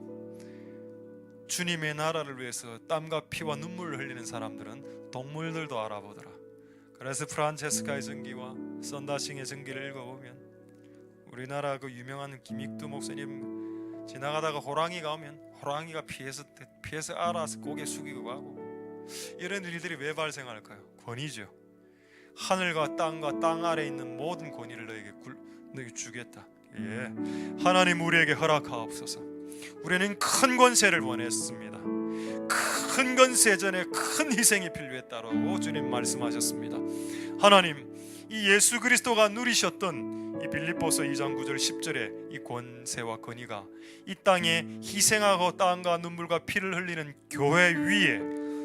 주님의 나라를 위해서 땀과 피와 눈물을 흘리는 사람들은 동물들도 알아보더라. 그래서 프란체스카의 전기와 썬다싱의 전기를 읽어보면 우리나라 그 유명한 김익두 목사님 지나가다가 호랑이가 오면 호랑이가 피해서 알아서 고개 숙이고 가고, 이런 일들이 왜 발생할까요? 권위죠. 하늘과 땅 아래에 있는 모든 권위를 너에게 주겠다. 예, 하나님 우리에게 허락하옵소서. 우리는 큰 권세를 원했습니다. 큰 권세 전에 큰 희생이 필요했다라고 주님 말씀하셨습니다. 하나님, 이 예수 그리스도가 누리셨던 이 빌립보서 2장 9절 10절의 이 권세와 권위가 이 땅에 희생하고 땀과 눈물과 피를 흘리는 교회 위에,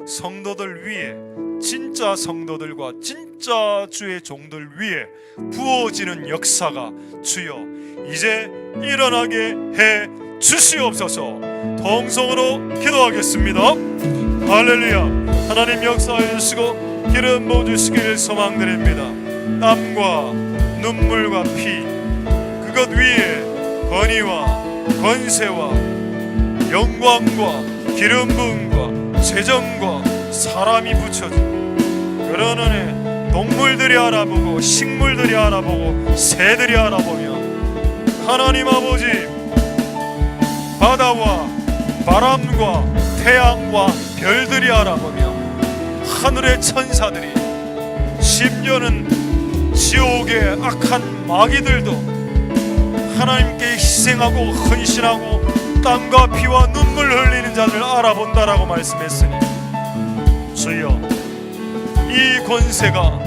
성도들 위에, 진짜 성도들과 진짜 주의 종들 위에 부어지는 역사가 주여 이제 일어나게 해 주시옵소서. 통성으로 기도하겠습니다. 할렐루야. 하나님 역사해 주시고 기름 부어 주시기를 소망드립니다. 땀과 눈물과 피, 그것 위에 권위와 권세와 영광과 기름 부음과 재정과 사람이 붙여지고, 그런 은혜 동물들이 알아보고 식물들이 알아보고 새들이 알아보며, 하나님 아버지, 바다와 바람과 태양과 별들이 알아보며, 하늘의 천사들이, 심지어는 지옥의 악한 마귀들도 하나님께 희생하고 헌신하고 땀과 피와 눈물 흘리는 자들을 알아본다라고 말씀했으니, 주여 이 권세가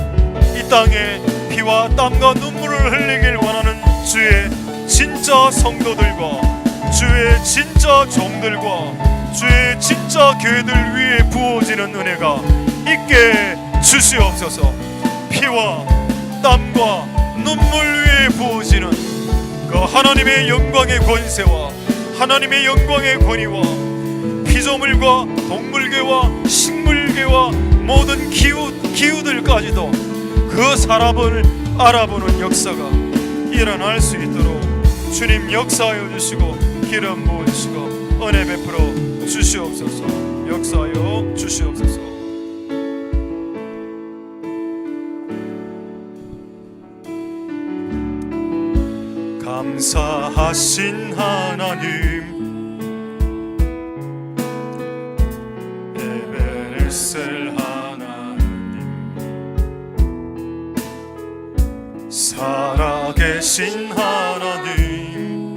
이 땅에 피와 땀과 눈물을 흘리길 원하는 주의 진짜 성도들과 주의 진짜 종들과 주의 진짜 교회들 위에 부어지는 은혜가 있게 주시옵소서. 피와 땀과 눈물 위에 부어지는 그 하나님의 영광의 권세와 하나님의 영광의 권위와 피조물과 동물계와 식물계와 모든 기후들까지도 그 사람을 알아보는 역사가 일어날 수 있도록 주님 역사하여 주시고 기름 부어 주시고 은혜 베풀어 주시옵소서. 역사하여 주시옵소서. 감사하신 하나님, 에베네셀 하나님, 살아계신 하나님,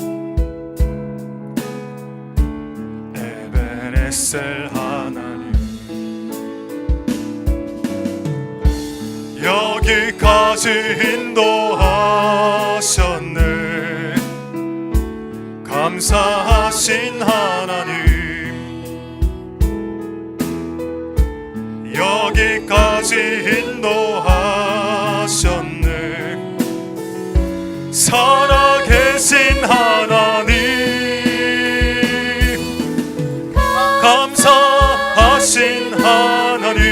에베네셀 하나님, 여기까지 인도하셨네. 감사하신 하나님, 여기까지 인도하셨네. 살아계신 하나님, 감사하신 하나님,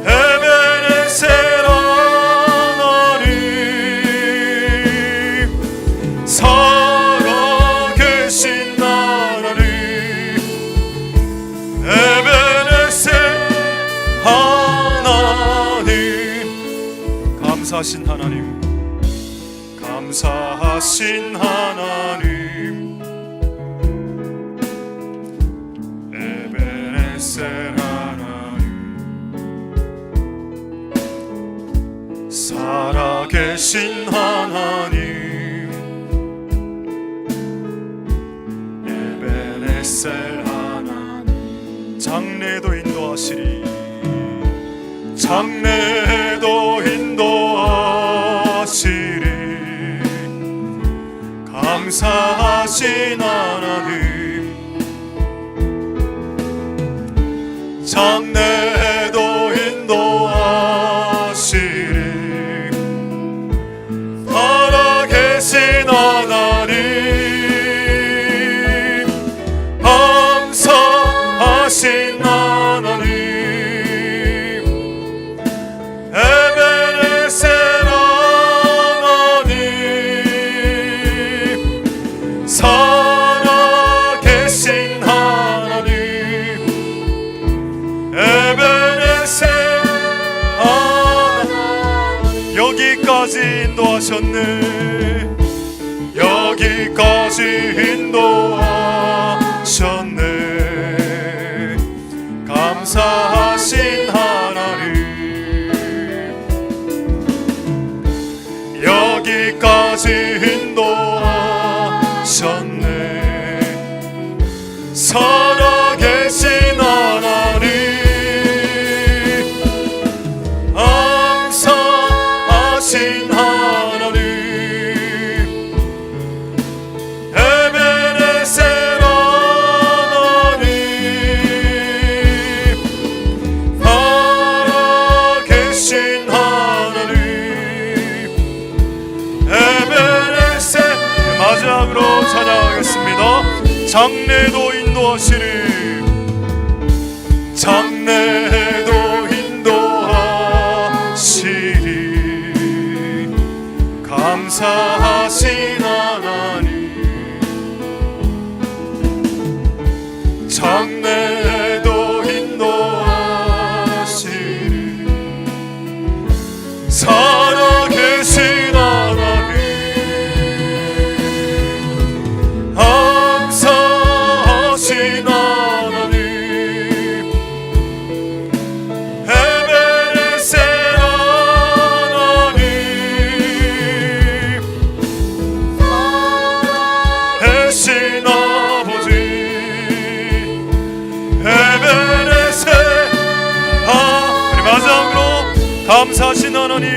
에베네셀 하나님, 살아계신 하나님, 에베네셀 하나님, 감사하신 하나님, 감사하신 하나님, 감사하신 하나님, 에베네셀 하나님, 장래도 인도하시리, 장래도 인도하시리. 감사하신 하나님, 장래도 인도하시리. 살아계신 하나님, 감사하신 하나님, 에베네셀 하나님, 살아계신 하나님, 에베네셀 하나님. 여기까지 인도하셨네, 여기까지 인도하셨네. 감사하신 하나님, 여기까지 인도하셨네. 살아계신 하나님, 감사하신 하나님, 에베네셀 하나님, 살아계신 하나님, 에베네셀. 마지막으로 찬양하겠습니다. 장래도 인도하시리, 장래도 인도하시리. 감사하신 하나님, 장래도 인도하시리. 살아계신 하나님, 감사하신 하나님, 에베네셀 하나님, 살아계신 아버지, 에베네셀. 우리 마지막으로 감사하신 하나님,